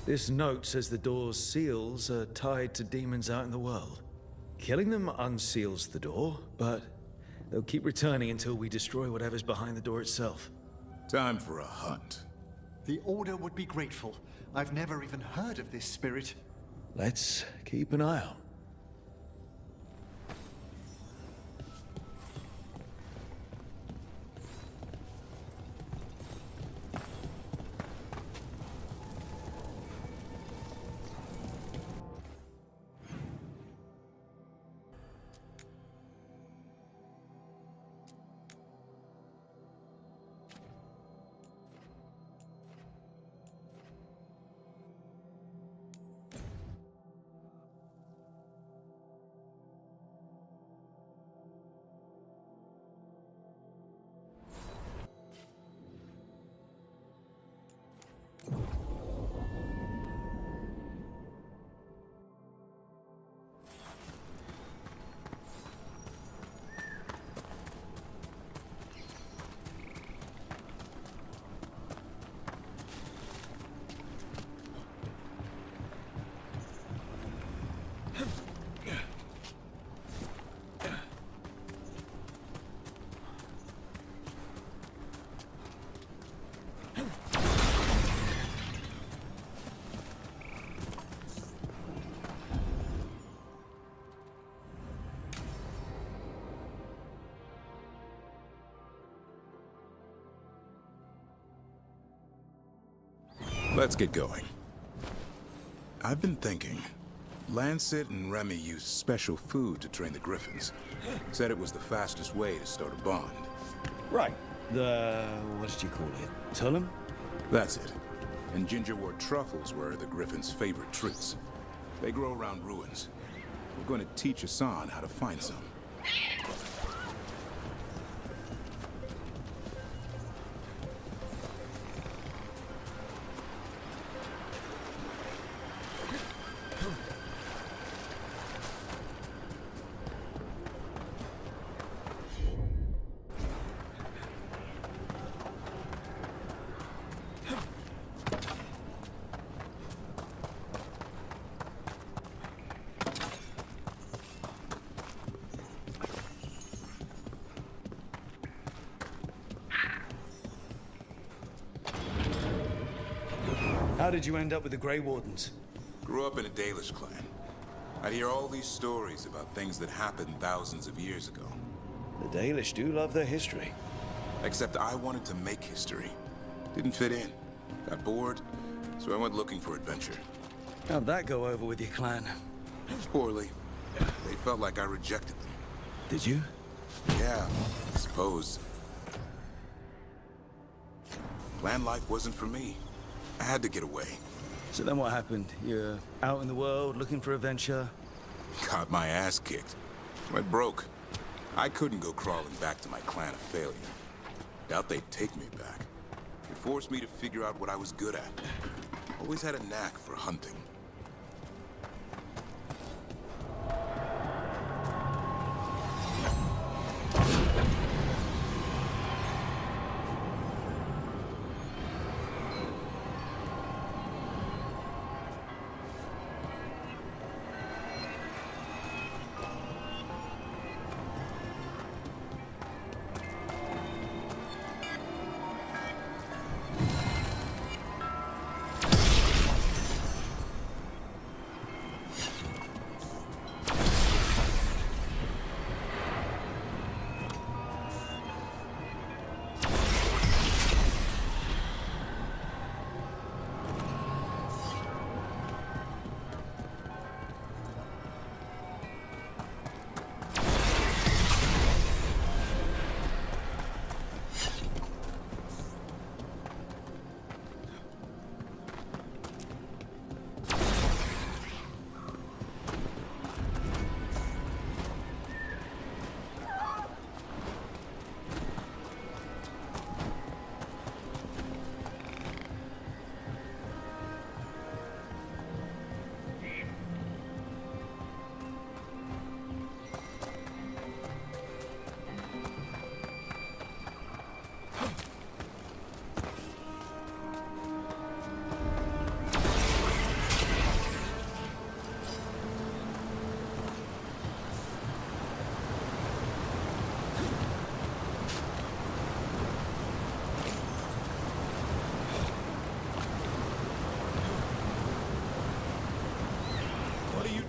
This note says the door's seals are tied to demons out in the world. Killing them unseals the door, but they'll keep returning until we destroy whatever's behind the door itself. Time for a hunt. The Order would be grateful. I've never even heard of this spirit. Let's keep an eye out. Let's get going. I've been thinking. Lancet and Remy used special food to train the griffins. Said it was the fastest way to start a bond. Right. What did you call it? Tullum? That's it. And gingerwort truffles were the griffins' favorite treats. They grow around ruins. We're going to teach Hassan how to find some. How did you end up with the Grey Wardens? Grew up in a Dalish clan. I'd hear all these stories about things that happened thousands of years ago. The Dalish do love their history. Except I wanted to make history. Didn't fit in. Got bored, so I went looking for adventure. How'd that go over with your clan? Poorly. They felt like I rejected them. Did you? Yeah, I suppose. Clan life wasn't for me. I had to get away. So then what happened? You're out in the world looking for adventure? Got my ass kicked. Went broke. I couldn't go crawling back to my clan of failure. Doubt they'd take me back. It forced me to figure out what I was good at. Always had a knack for hunting.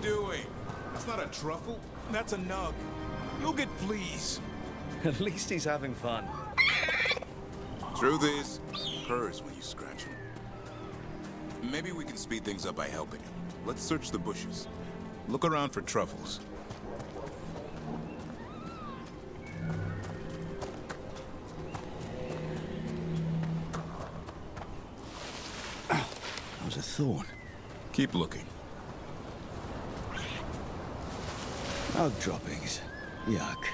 doing? That's not a truffle. That's a nug. You'll get fleas. At least he's having fun. Truth is, purrs when you scratch him. Maybe we can speed things up by helping him. Let's search the bushes. Look around for truffles. That was a thorn. Keep looking. Nug droppings. Yuck.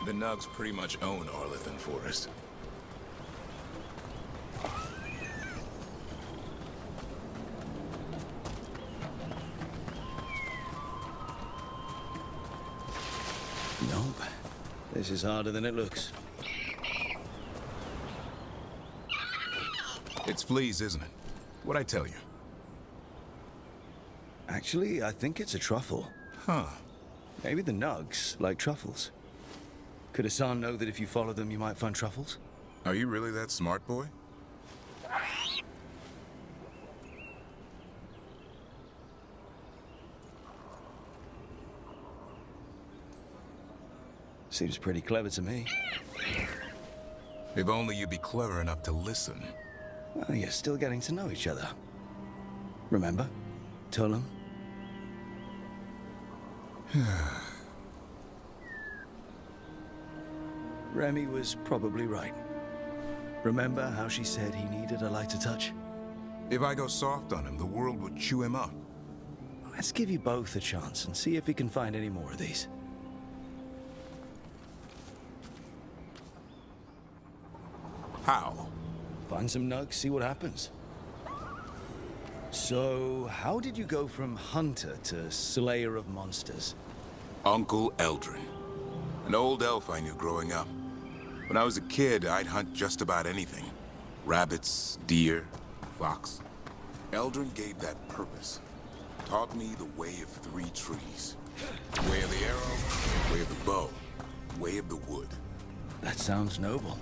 The nugs pretty much own Arlithan Forest. Nope. This is harder than it looks. It's fleas, isn't it? What'd I tell you? Actually, I think it's a truffle. Huh. Maybe the nugs like truffles. Could Hassan know that if you follow them, you might find truffles? Are you really that smart, boy? Seems pretty clever to me. If only you'd be clever enough to listen. Well, you're still getting to know each other. Remember? Tullum? Remy was probably right. Remember how she said he needed a lighter touch? If I go soft on him, the world would chew him up. Let's give you both a chance and see if we can find any more of these. How? Find some nugs, see what happens. So, how did you go from hunter to slayer of monsters? Uncle Eldrin. An old elf I knew growing up. When I was a kid, I'd hunt just about anything. Rabbits, deer, fox. Eldrin gave that purpose. Taught me the way of 3 trees. Way of the arrow, way of the bow, way of the wood. That sounds noble.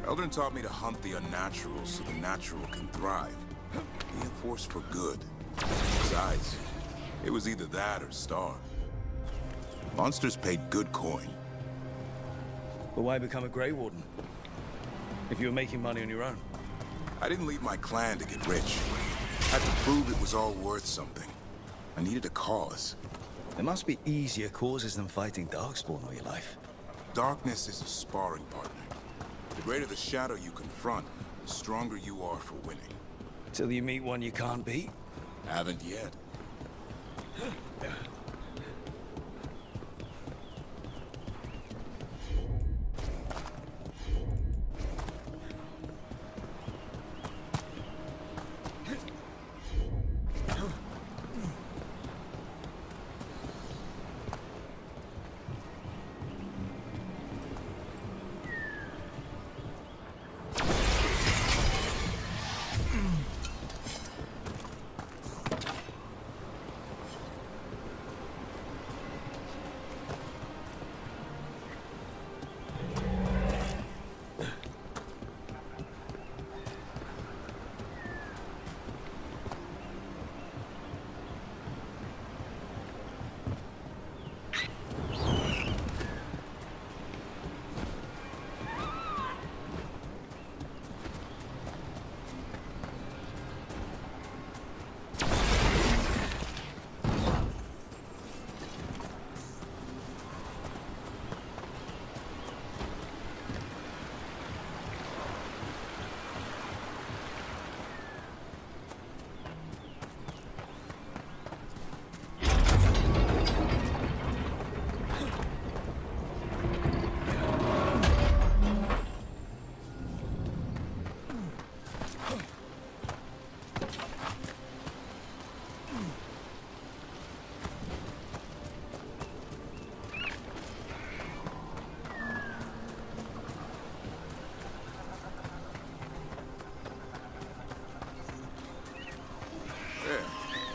Eldrin taught me to hunt the unnatural so the natural can thrive. Be a force for good. Besides, it was either that or starve. Monsters paid good coin. But why become a Grey Warden? If you were making money on your own? I didn't leave my clan to get rich. I had to prove it was all worth something. I needed a cause. There must be easier causes than fighting Darkspawn all your life. Darkness is a sparring partner. The greater the shadow you confront, the stronger you are for winning. Till you meet one you can't beat? Haven't yet.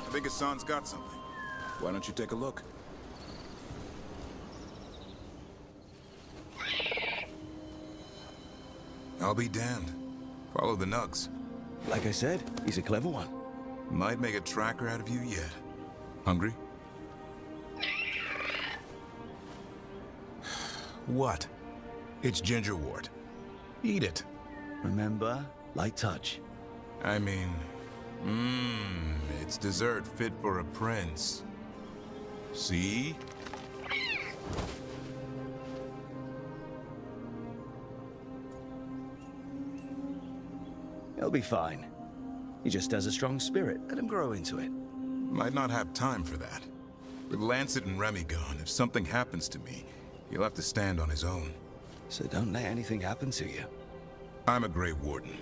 I think Hassan's got something. Why don't you take a look? I'll be damned. Follow the nugs. Like I said, he's a clever one. Might make a tracker out of you yet. Hungry? What? It's gingerwort. Eat it. Remember, light touch. I mean, it's dessert fit for a prince. See? He'll be fine. He just has a strong spirit. Let him grow into it. Might not have time for that. With Lancet and Remy gone, if something happens to me, he'll have to stand on his own. So don't let anything happen to you. I'm a Grey Warden.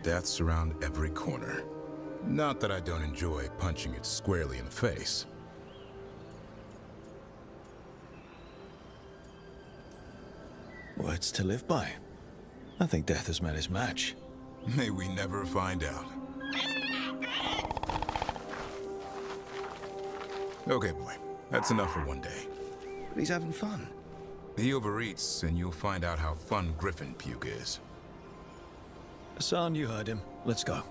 Death's around every corner. Not that I don't enjoy punching it squarely in the face. Words to live by. I think Death has met his match. May we never find out. Okay, boy. That's enough for one day. But he's having fun. He overeats, and you'll find out how fun Griffin puke is. Hassan, you heard him. Let's go.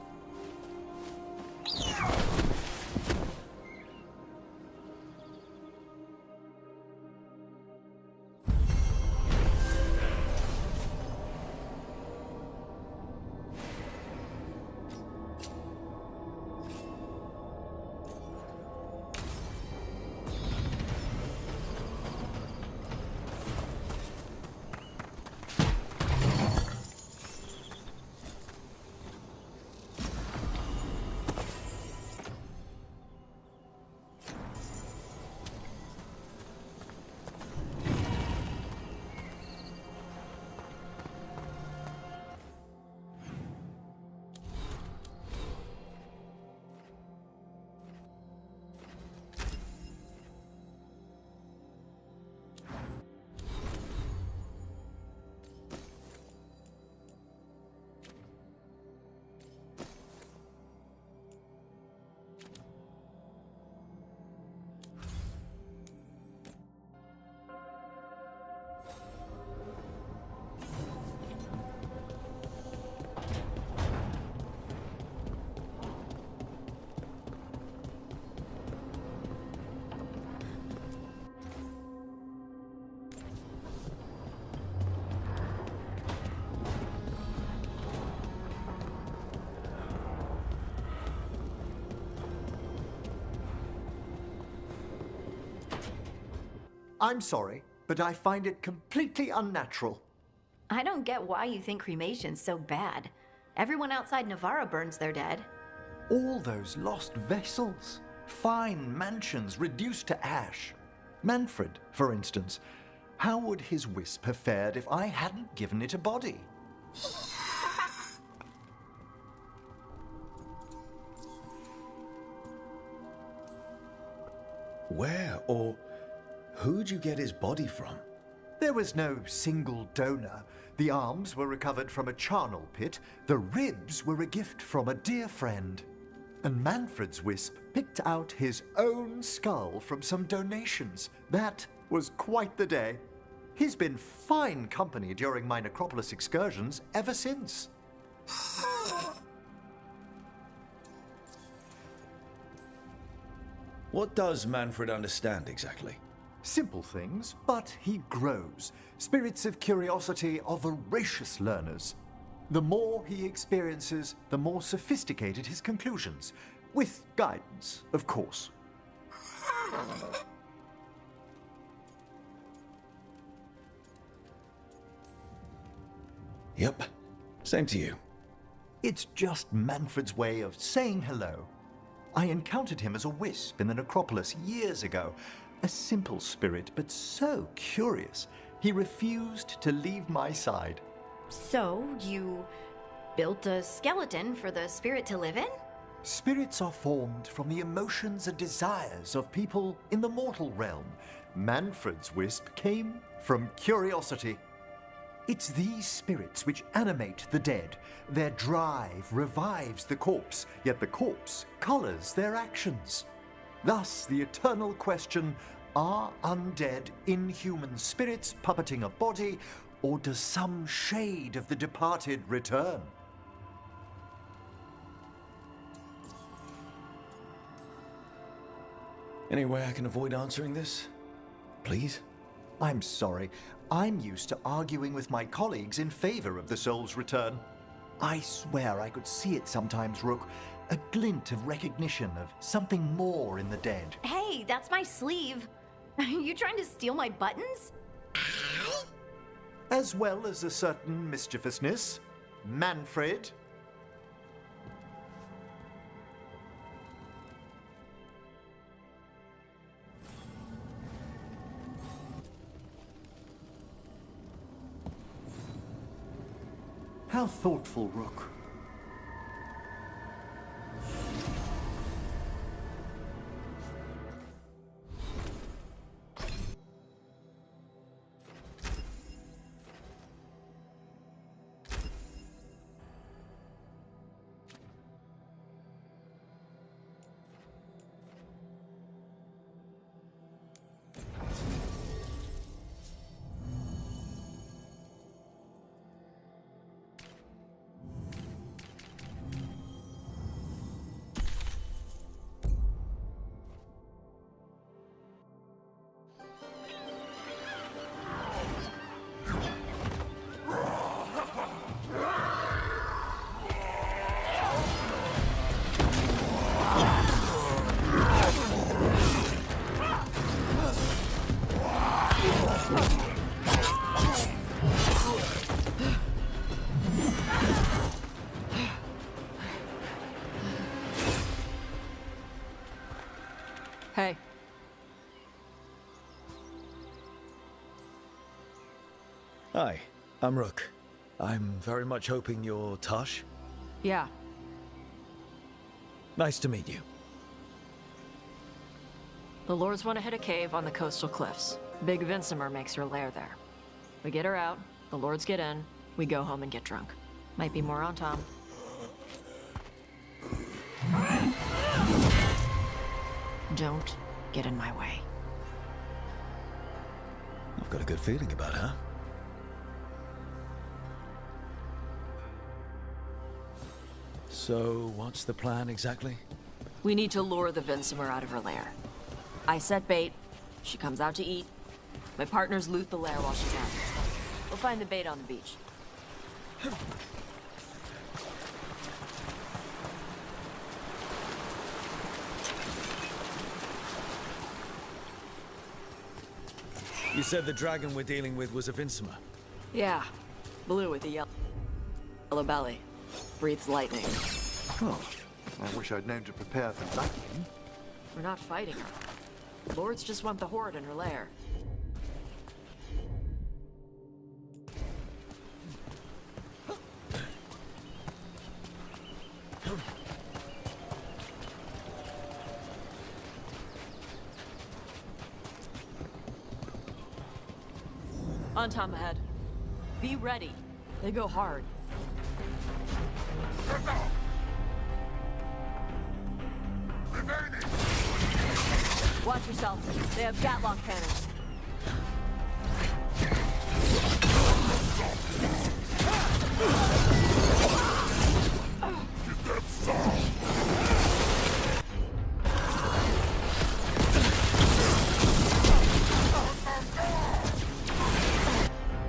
I'm sorry, but I find it completely unnatural. I don't get why you think cremation's so bad. Everyone outside Navarra burns their dead. All those lost vessels, fine mansions reduced to ash. Manfred, for instance, how would his wisp have fared if I hadn't given it a body? Where or who'd you get his body from? There was no single donor. The arms were recovered from a charnel pit. The ribs were a gift from a dear friend. And Manfred's wisp picked out his own skull from some donations. That was quite the day. He's been fine company during my Necropolis excursions ever since. What does Manfred understand exactly? Simple things, but he grows. Spirits of curiosity are voracious learners. The more he experiences, the more sophisticated his conclusions. With guidance, of course. Yep. Same to you. It's just Manfred's way of saying hello. I encountered him as a wisp in the Necropolis years ago. A simple spirit, but so curious. He refused to leave my side. So, you built a skeleton for the spirit to live in? Spirits are formed from the emotions and desires of people in the mortal realm. Manfred's wisp came from curiosity. It's these spirits which animate the dead. Their drive revives the corpse, yet the corpse colors their actions. Thus, the eternal question, are undead, inhuman spirits puppeting a body, or does some shade of the departed return? Any way I can avoid answering this? Please? I'm sorry. I'm used to arguing with my colleagues in favor of the soul's return. I swear I could see it sometimes, Rook. A glint of recognition of something more in the dead. Hey, that's my sleeve. Are you trying to steal my buttons? As well as a certain mischievousness. Manfred. How thoughtful, Rook. Hey. Hi, I'm Rook. I'm very much hoping you're Tosh. Yeah. Nice to meet you. The Lords want to hit a cave on the coastal cliffs. Big Vincimer makes her lair there. We get her out, the Lords get in, we go home and get drunk. Might be more on Tom. Don't get in my way. I've got a good feeling about her. So, what's the plan exactly? We need to lure the Vincimer out of her lair. I set bait, she comes out to eat. My partners loot the lair while she's out. We'll find the bait on the beach. You said the dragon we're dealing with was a Vincimer. Yeah, blue with a yellow belly. Breathes lightning. Oh, I wish I'd known to prepare for that. We're not fighting her. Lords just want the Horde in her lair. On Tom ahead. Be ready. They go hard. Watch yourself. They have Gatlock cannons.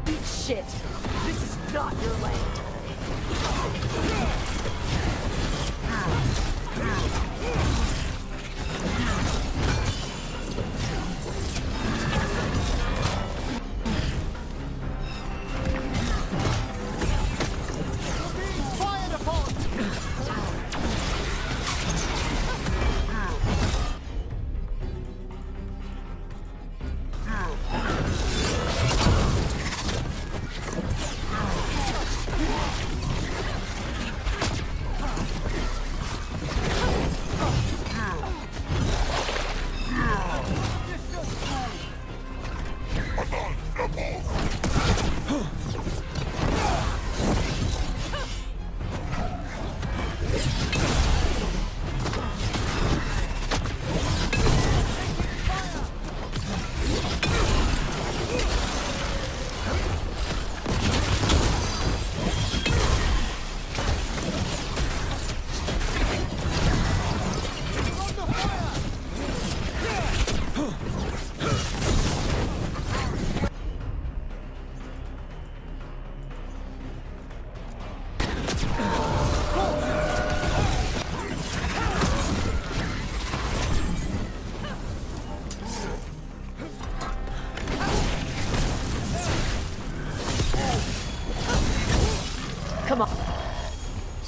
Eat shit. This is not your land.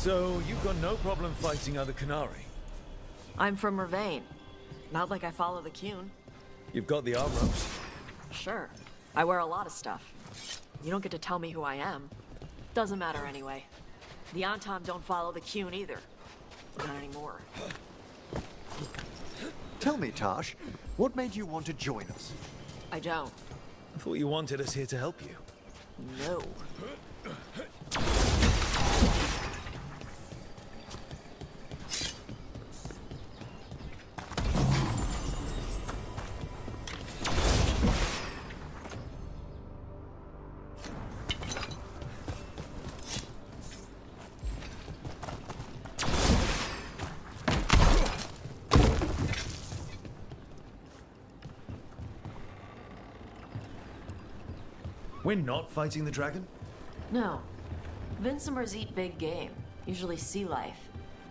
So, you've got no problem fighting other Kunari? I'm from Ravain. Not like I follow the Qun. You've got the arm ropes. Sure. I wear a lot of stuff. You don't get to tell me who I am. Doesn't matter anyway. The Antom don't follow the Qun either. Not anymore. Tell me, Tash, what made you want to join us? I don't. I thought you wanted us here to help you. No. We're not fighting the dragon? No. Vincimers eat big game, usually sea life.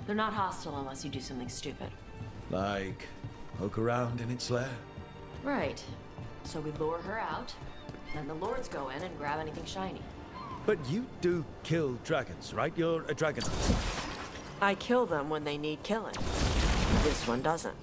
They're not hostile unless you do something stupid. Like, poke around in its lair? Right. So we lure her out, then the lords go in and grab anything shiny. But you do kill dragons, right? You're a dragon hunter. I kill them when they need killing. This one doesn't.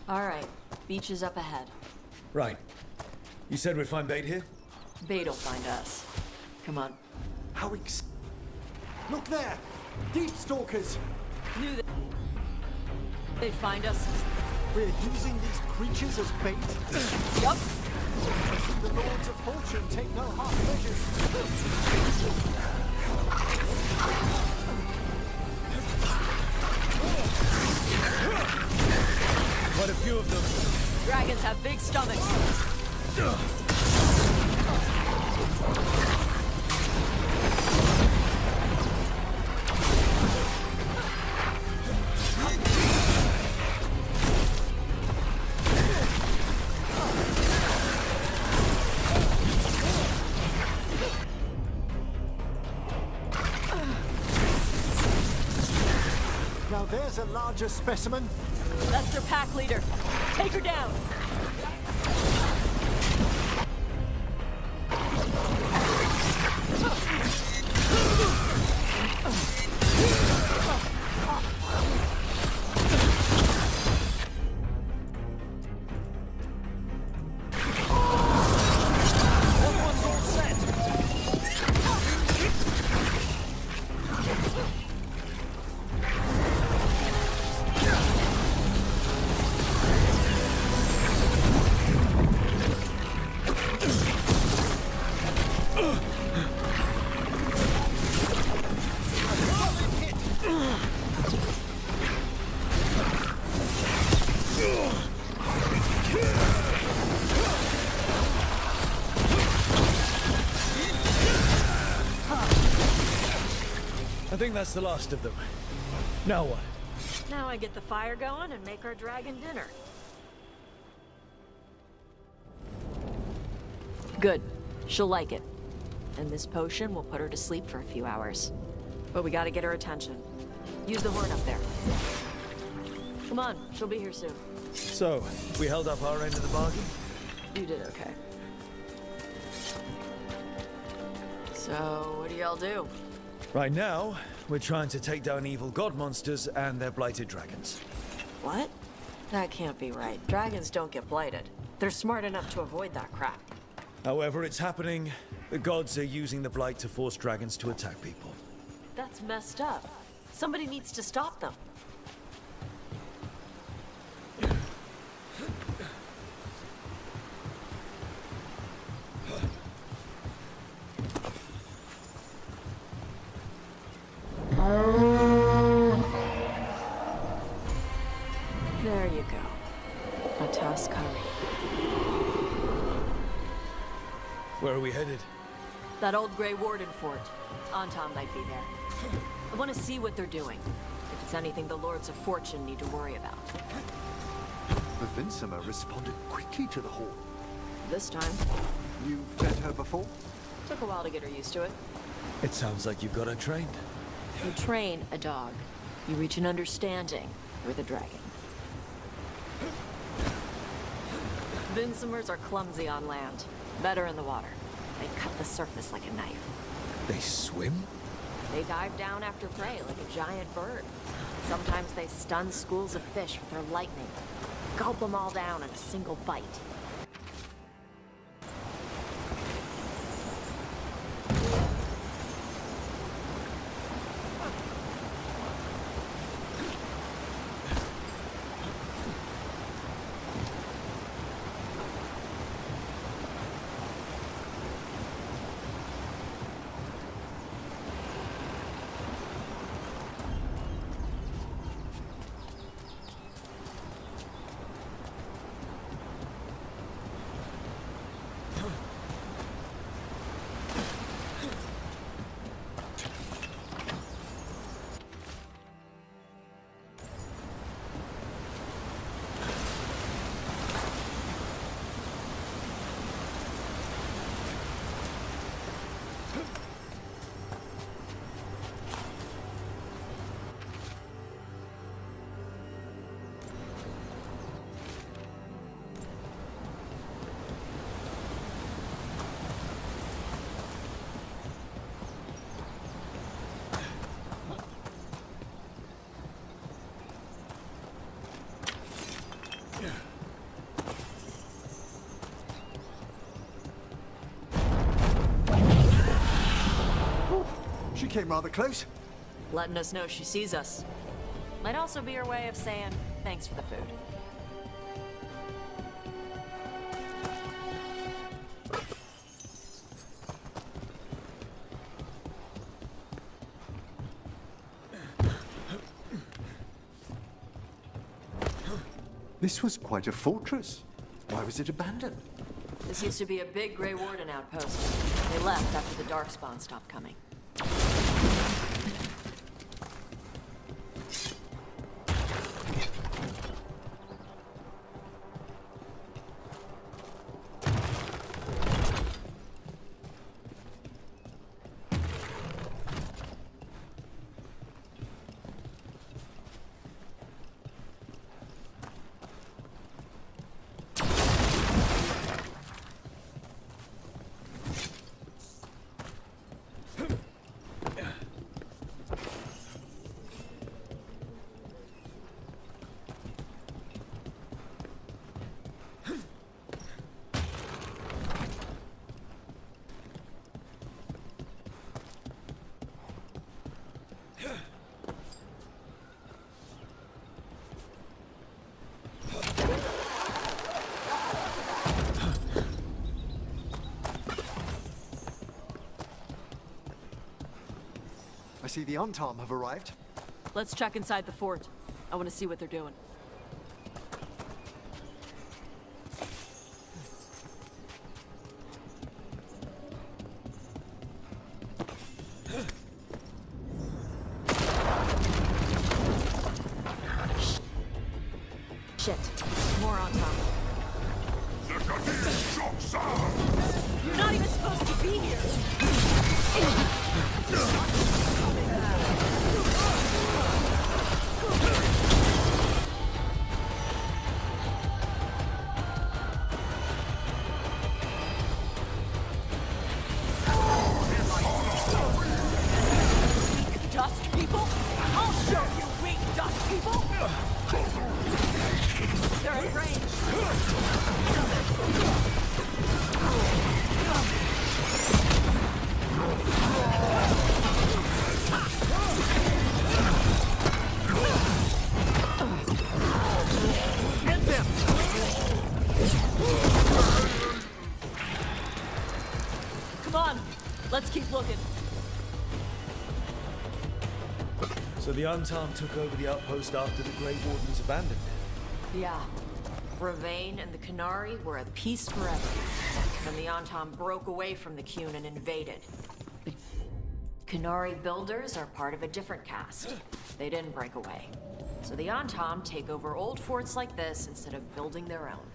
All right, beach is up ahead. Right. You said we'd find bait here? Bait'll find us. Come on. Look there! Deep stalkers! Knew that they'd find us. We're using these creatures as bait? Yup. I see the Lords of Fortune take no half measures. Quite a few of them. Dragons have big stomachs. Now there's a larger specimen. That's their pack leader. Take her down. I think that's the last of them. Now what? Now I get the fire going and make our dragon dinner. Good. She'll like it. And this potion will put her to sleep for a few hours. But we gotta get her attention. Use the horn up there. Come on, she'll be here soon. So, we held up our end of the bargain? You did okay. So, what do y'all do? Right now, we're trying to take down evil god monsters and their blighted dragons. What? That can't be right. Dragons don't get blighted. They're smart enough to avoid that crap. However it's happening, the gods are using the blight to force dragons to attack people. That's messed up. Somebody needs to stop them. are we headed? That old Grey Warden fort. Anton might be there. I want to see what they're doing. If it's anything the Lords of Fortune need to worry about. The Vinsima responded quickly to the hall. This time. You fed her before? Took a while to get her used to it. It sounds like you've got her trained. You train a dog. You reach an understanding with a dragon. Vinsimers are clumsy on land. Better in the water. They cut the surface like a knife. They swim? They dive down after prey like a giant bird. Sometimes they stun schools of fish with their lightning. Gulp them all down in a single bite. She came rather close. Letting us know she sees us. Might also be her way of saying thanks for the food. This was quite a fortress. Why was it abandoned? This used to be a big Grey Warden outpost. They left after the Darkspawn stopped coming. I see the Untom have arrived. Let's check inside the fort. I want to see what they're doing. Shit. More on top. You're not even supposed to be here! Dust people? I'll show you weak dust people! They're afraid. Get them! Come on, let's keep looking. So the Untom took over the outpost after the Grey Wardens abandoned it? Yeah. Ravain and the Qunari were at peace forever. Then the Antom broke away from the Qun and invaded. The Qunari builders are part of a different caste. They didn't break away. So the Antom take over old forts like this instead of building their own.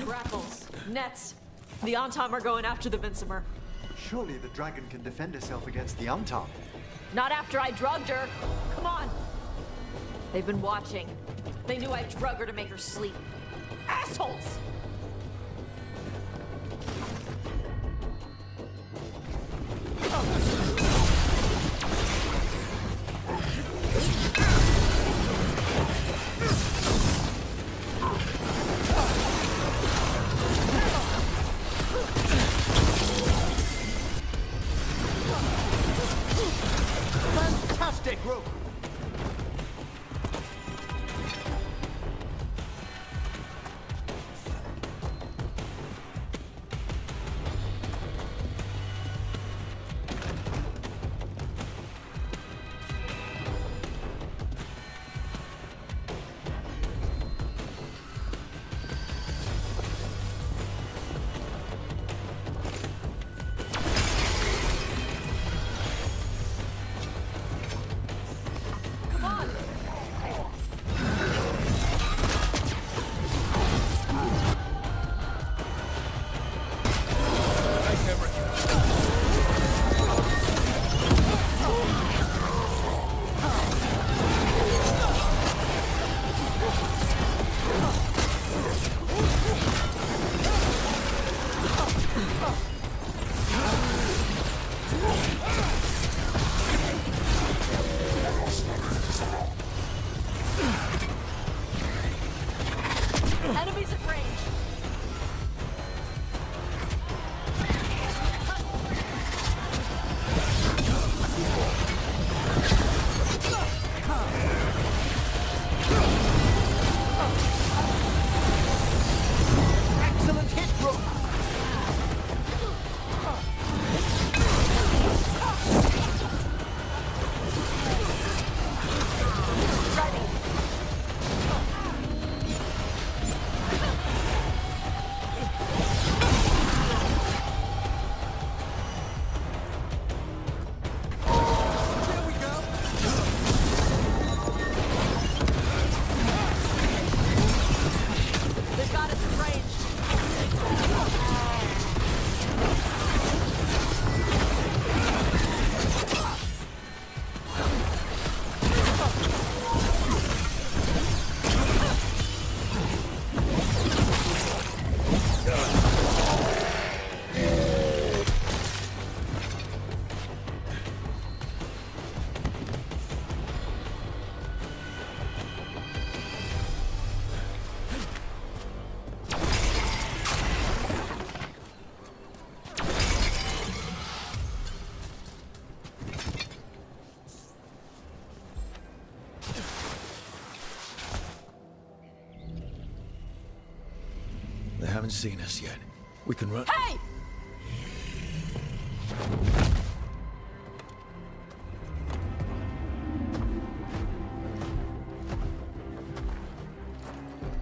Grapples, nets. The Antom are going after the Vinsimer. Surely the dragon can defend herself against the Antom. Not after I drugged her. Come on. They've been watching. They knew I drug her to make her sleep. Assholes! Fantastic rope! Enemies at range. Excellent hit, rope! They've got us at range. They haven't seen us yet. We can run. Hey!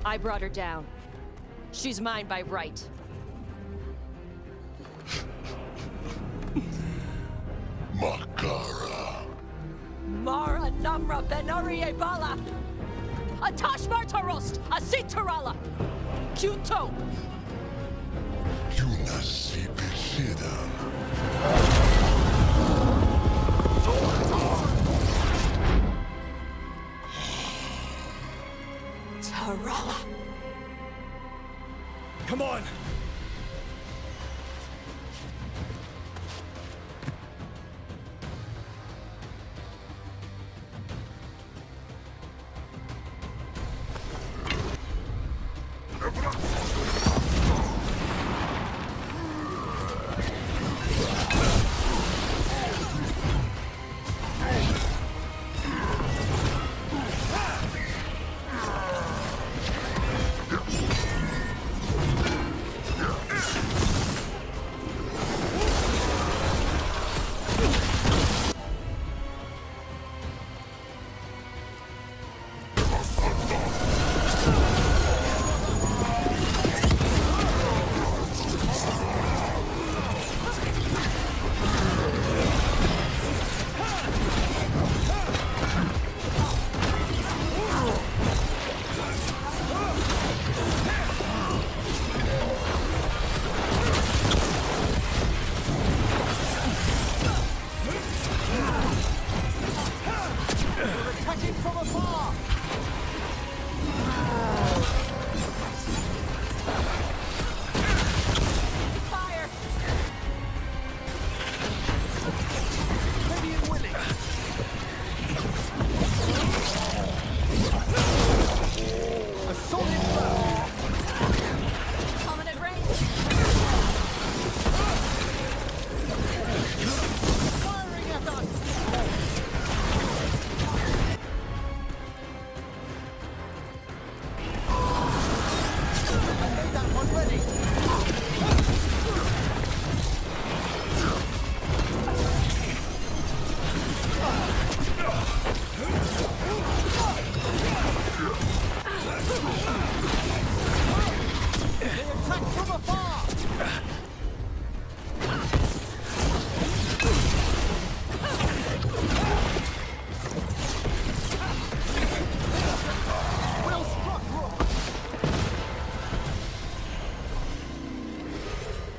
I brought her down. She's mine by right. Makara. Mara Namra Benarie Bala! Atash Martarost! Asitarala! Kyuto! Yunasi Bishida. Tarala! Come on!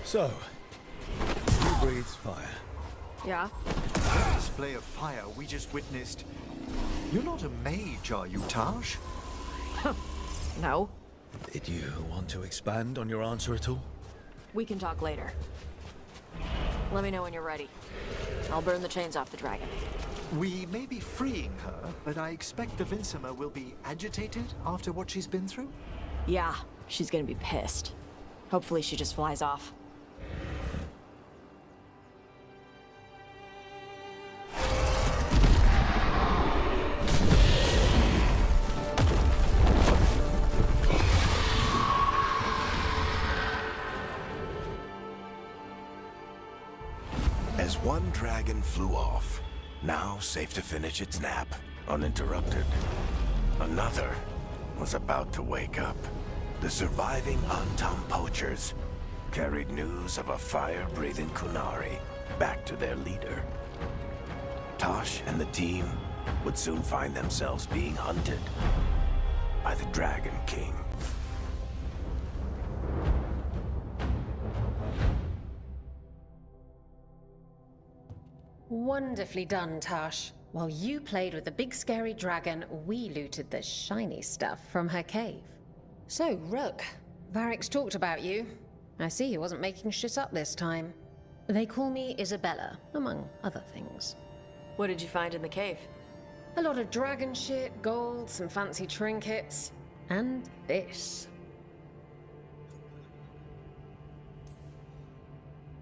So, who breathes fire? Yeah. That display of fire we just witnessed. You're not a mage, are you, Tash? No. Did you want to expand on your answer at all? We can talk later. Let me know when you're ready. I'll burn the chains off the dragon. We may be freeing her, but I expect the Vincima will be agitated after what she's been through? Yeah, she's gonna be pissed. Hopefully she just flies off. As one dragon flew off, now safe to finish its nap, uninterrupted, another was about to wake up. The surviving Antam poachers carried news of a fire-breathing Kunari back to their leader. Tosh and the team would soon find themselves being hunted by the Dragon King. Wonderfully done, Tash. While you played with the big scary dragon, we looted the shiny stuff from her cave. So, Rook, Varric's talked about you. I see he wasn't making shit up this time. They call me Isabella, among other things. What did you find in the cave? A lot of dragon shit, gold, some fancy trinkets, and this.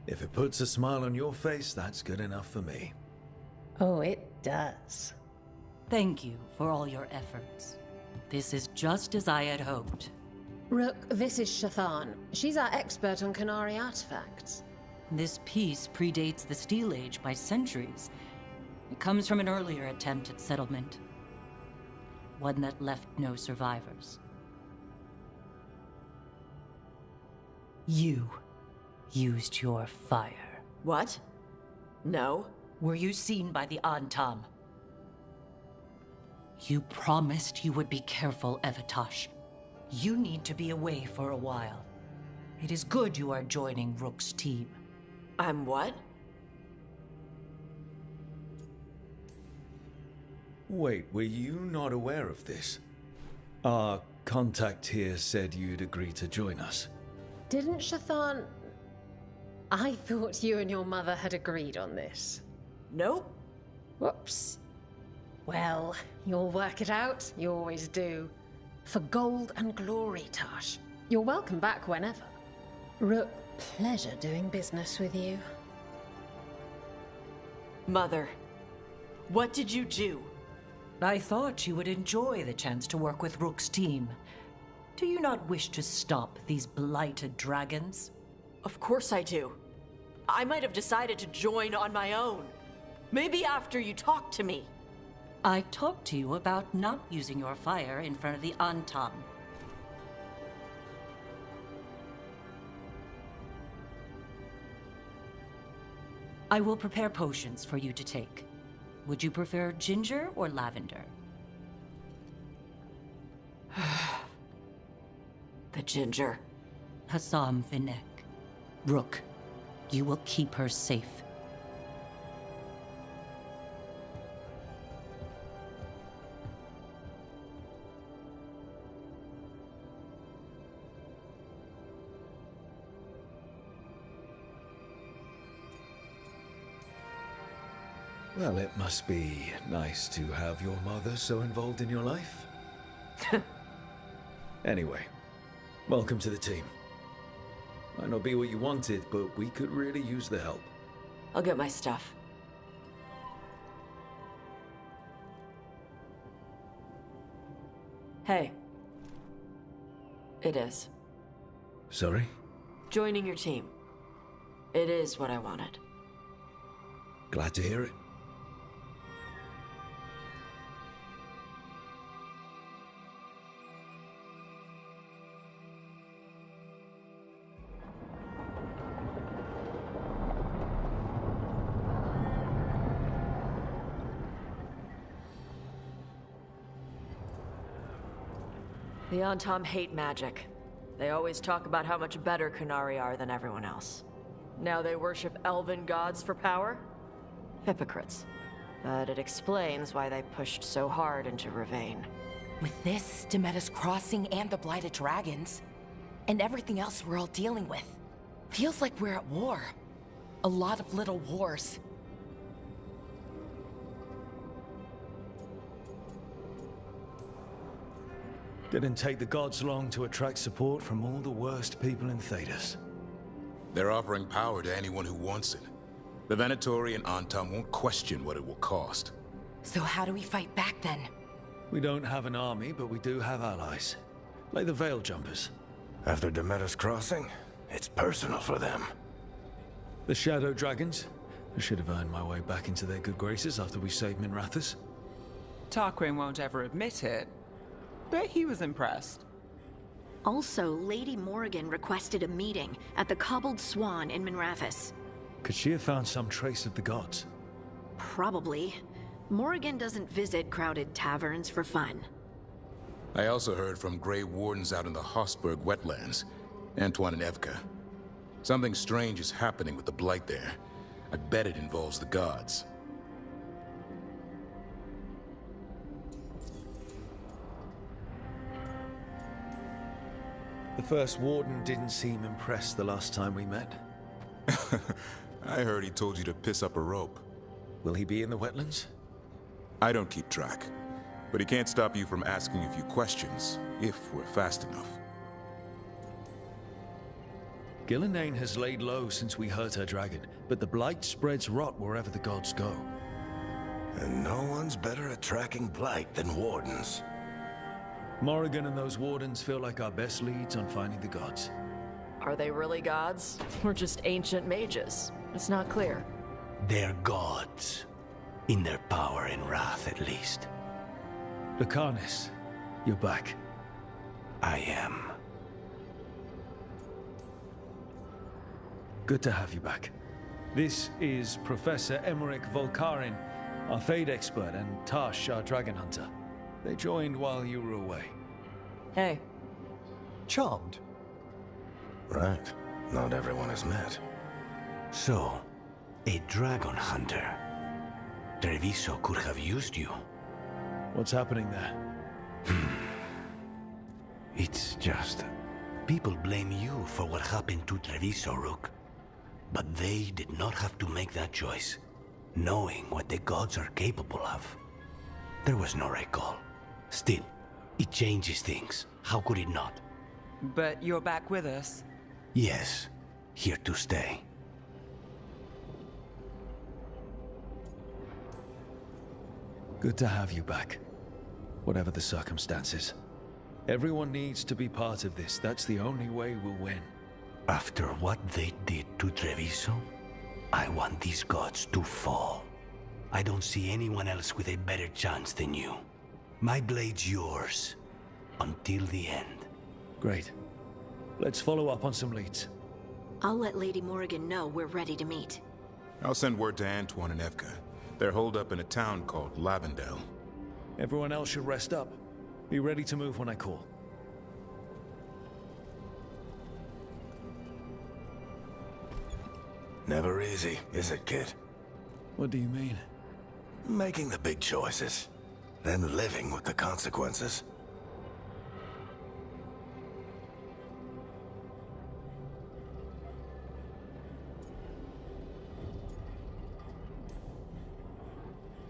If it puts a smile on your face, that's good enough for me. Oh, it does. Thank you for all your efforts. This is just as I had hoped. Rook, this is Shathan. She's our expert on Kunari artifacts. This piece predates the Steel Age by centuries. It comes from an earlier attempt at settlement. One that left no survivors. You used your fire. What? No. Were you seen by the Antam? You promised you would be careful, Evatosh. You need to be away for a while. It is good you are joining Rook's team. I'm what? Wait, were you not aware of this? Our contact here said you'd agree to join us. Didn't Shathan... I thought you and your mother had agreed on this. Nope. Whoops. Well, you'll work it out. You always do. For gold and glory, Tash. You're welcome back whenever. Rook, pleasure doing business with you. Mother, what did you do? I thought you would enjoy the chance to work with Rook's team. Do you not wish to stop these blighted dragons? Of course I do. I might have decided to join on my own. Maybe after you talked to me. I talked to you about not using your fire in front of the Antam. I will prepare potions for you to take. Would you prefer ginger or lavender? The ginger. Hassam Vinek. Rook, you will keep her safe. Well, it must be nice to have your mother so involved in your life. Anyway, welcome to the team. Might not be what you wanted, but we could really use the help. I'll get my stuff. Hey. It is. Sorry? Joining your team. It is what I wanted. Glad to hear it. The Antam hate magic. They always talk about how much better Kunari are than everyone else. Now they worship elven gods for power? Hypocrites. But it explains why they pushed so hard into Ravain. With this, Demeter's Crossing and the Blighted Dragons, and everything else we're all dealing with, feels like we're at war. A lot of little wars. Didn't take the gods long to attract support from all the worst people in Thedas. They're offering power to anyone who wants it. The Venatori and Antam won't question what it will cost. So how do we fight back then? We don't have an army, but we do have allies. Like the Veil Jumpers. After Demeter's Crossing, it's personal for them. The Shadow Dragons. I should have earned my way back into their good graces after we saved Minrathous. Tarquin won't ever admit it, but he was impressed. Also, Lady Morrigan requested a meeting at the Cobbled Swan in Minrathous. Could she have found some trace of the gods? Probably. Morrigan doesn't visit crowded taverns for fun. I also heard from Grey Wardens out in the Hossberg wetlands, Antoine and Evka. Something strange is happening with the Blight there. I bet it involves the gods. The first Warden didn't seem impressed the last time we met. I heard he told you to piss up a rope. Will he be in the wetlands? I don't keep track, but he can't stop you from asking a few questions, if we're fast enough. Gillenane has laid low since we hurt her dragon, but the Blight spreads rot wherever the gods go. And no one's better at tracking Blight than Wardens. Morrigan and those Wardens feel like our best leads on finding the gods. Are they really gods? Or just ancient mages? It's not clear. They're gods. In their power and wrath, at least. Lucanus, you're back. I am. Good to have you back. This is Professor Emmerich Volkarin, our Fade expert, and Tash, our dragon hunter. They joined while you were away. Hey. Charmed. Right. Not everyone has met. So, a dragon hunter. Treviso could have used you. What's happening there? It's just... people blame you for what happened to Treviso, Rook. But they did not have to make that choice, knowing what the gods are capable of. There was no recall. Still, it changes things. How could it not? But you're back with us? Yes, here to stay. Good to have you back, whatever the circumstances. Everyone needs to be part of this. That's the only way we'll win. After what they did to Treviso, I want these gods to fall. I don't see anyone else with a better chance than you. My blade's yours, until the end. Great. Let's follow up on some leads. I'll let Lady Morrigan know we're ready to meet. I'll send word to Antoine and Evka. They're holed up in a town called Lavendel. Everyone else should rest up. Be ready to move when I call. Never easy, is it, kid? What do you mean? Making the big choices, then living with the consequences.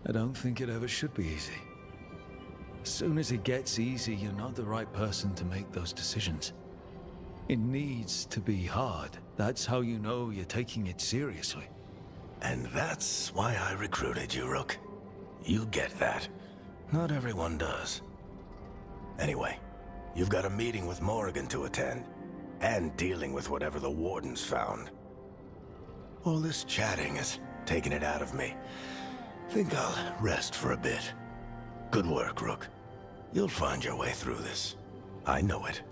I don't think it ever should be easy. As soon as it gets easy, you're not the right person to make those decisions. It needs to be hard. That's how you know you're taking it seriously. And that's why I recruited you, Rook. You get that. Not everyone does. Anyway, you've got a meeting with Morrigan to attend, and dealing with whatever the Warden's found. All this chatting is taking it out of me. Think I'll rest for a bit. Good work, Rook. You'll find your way through this. I know it.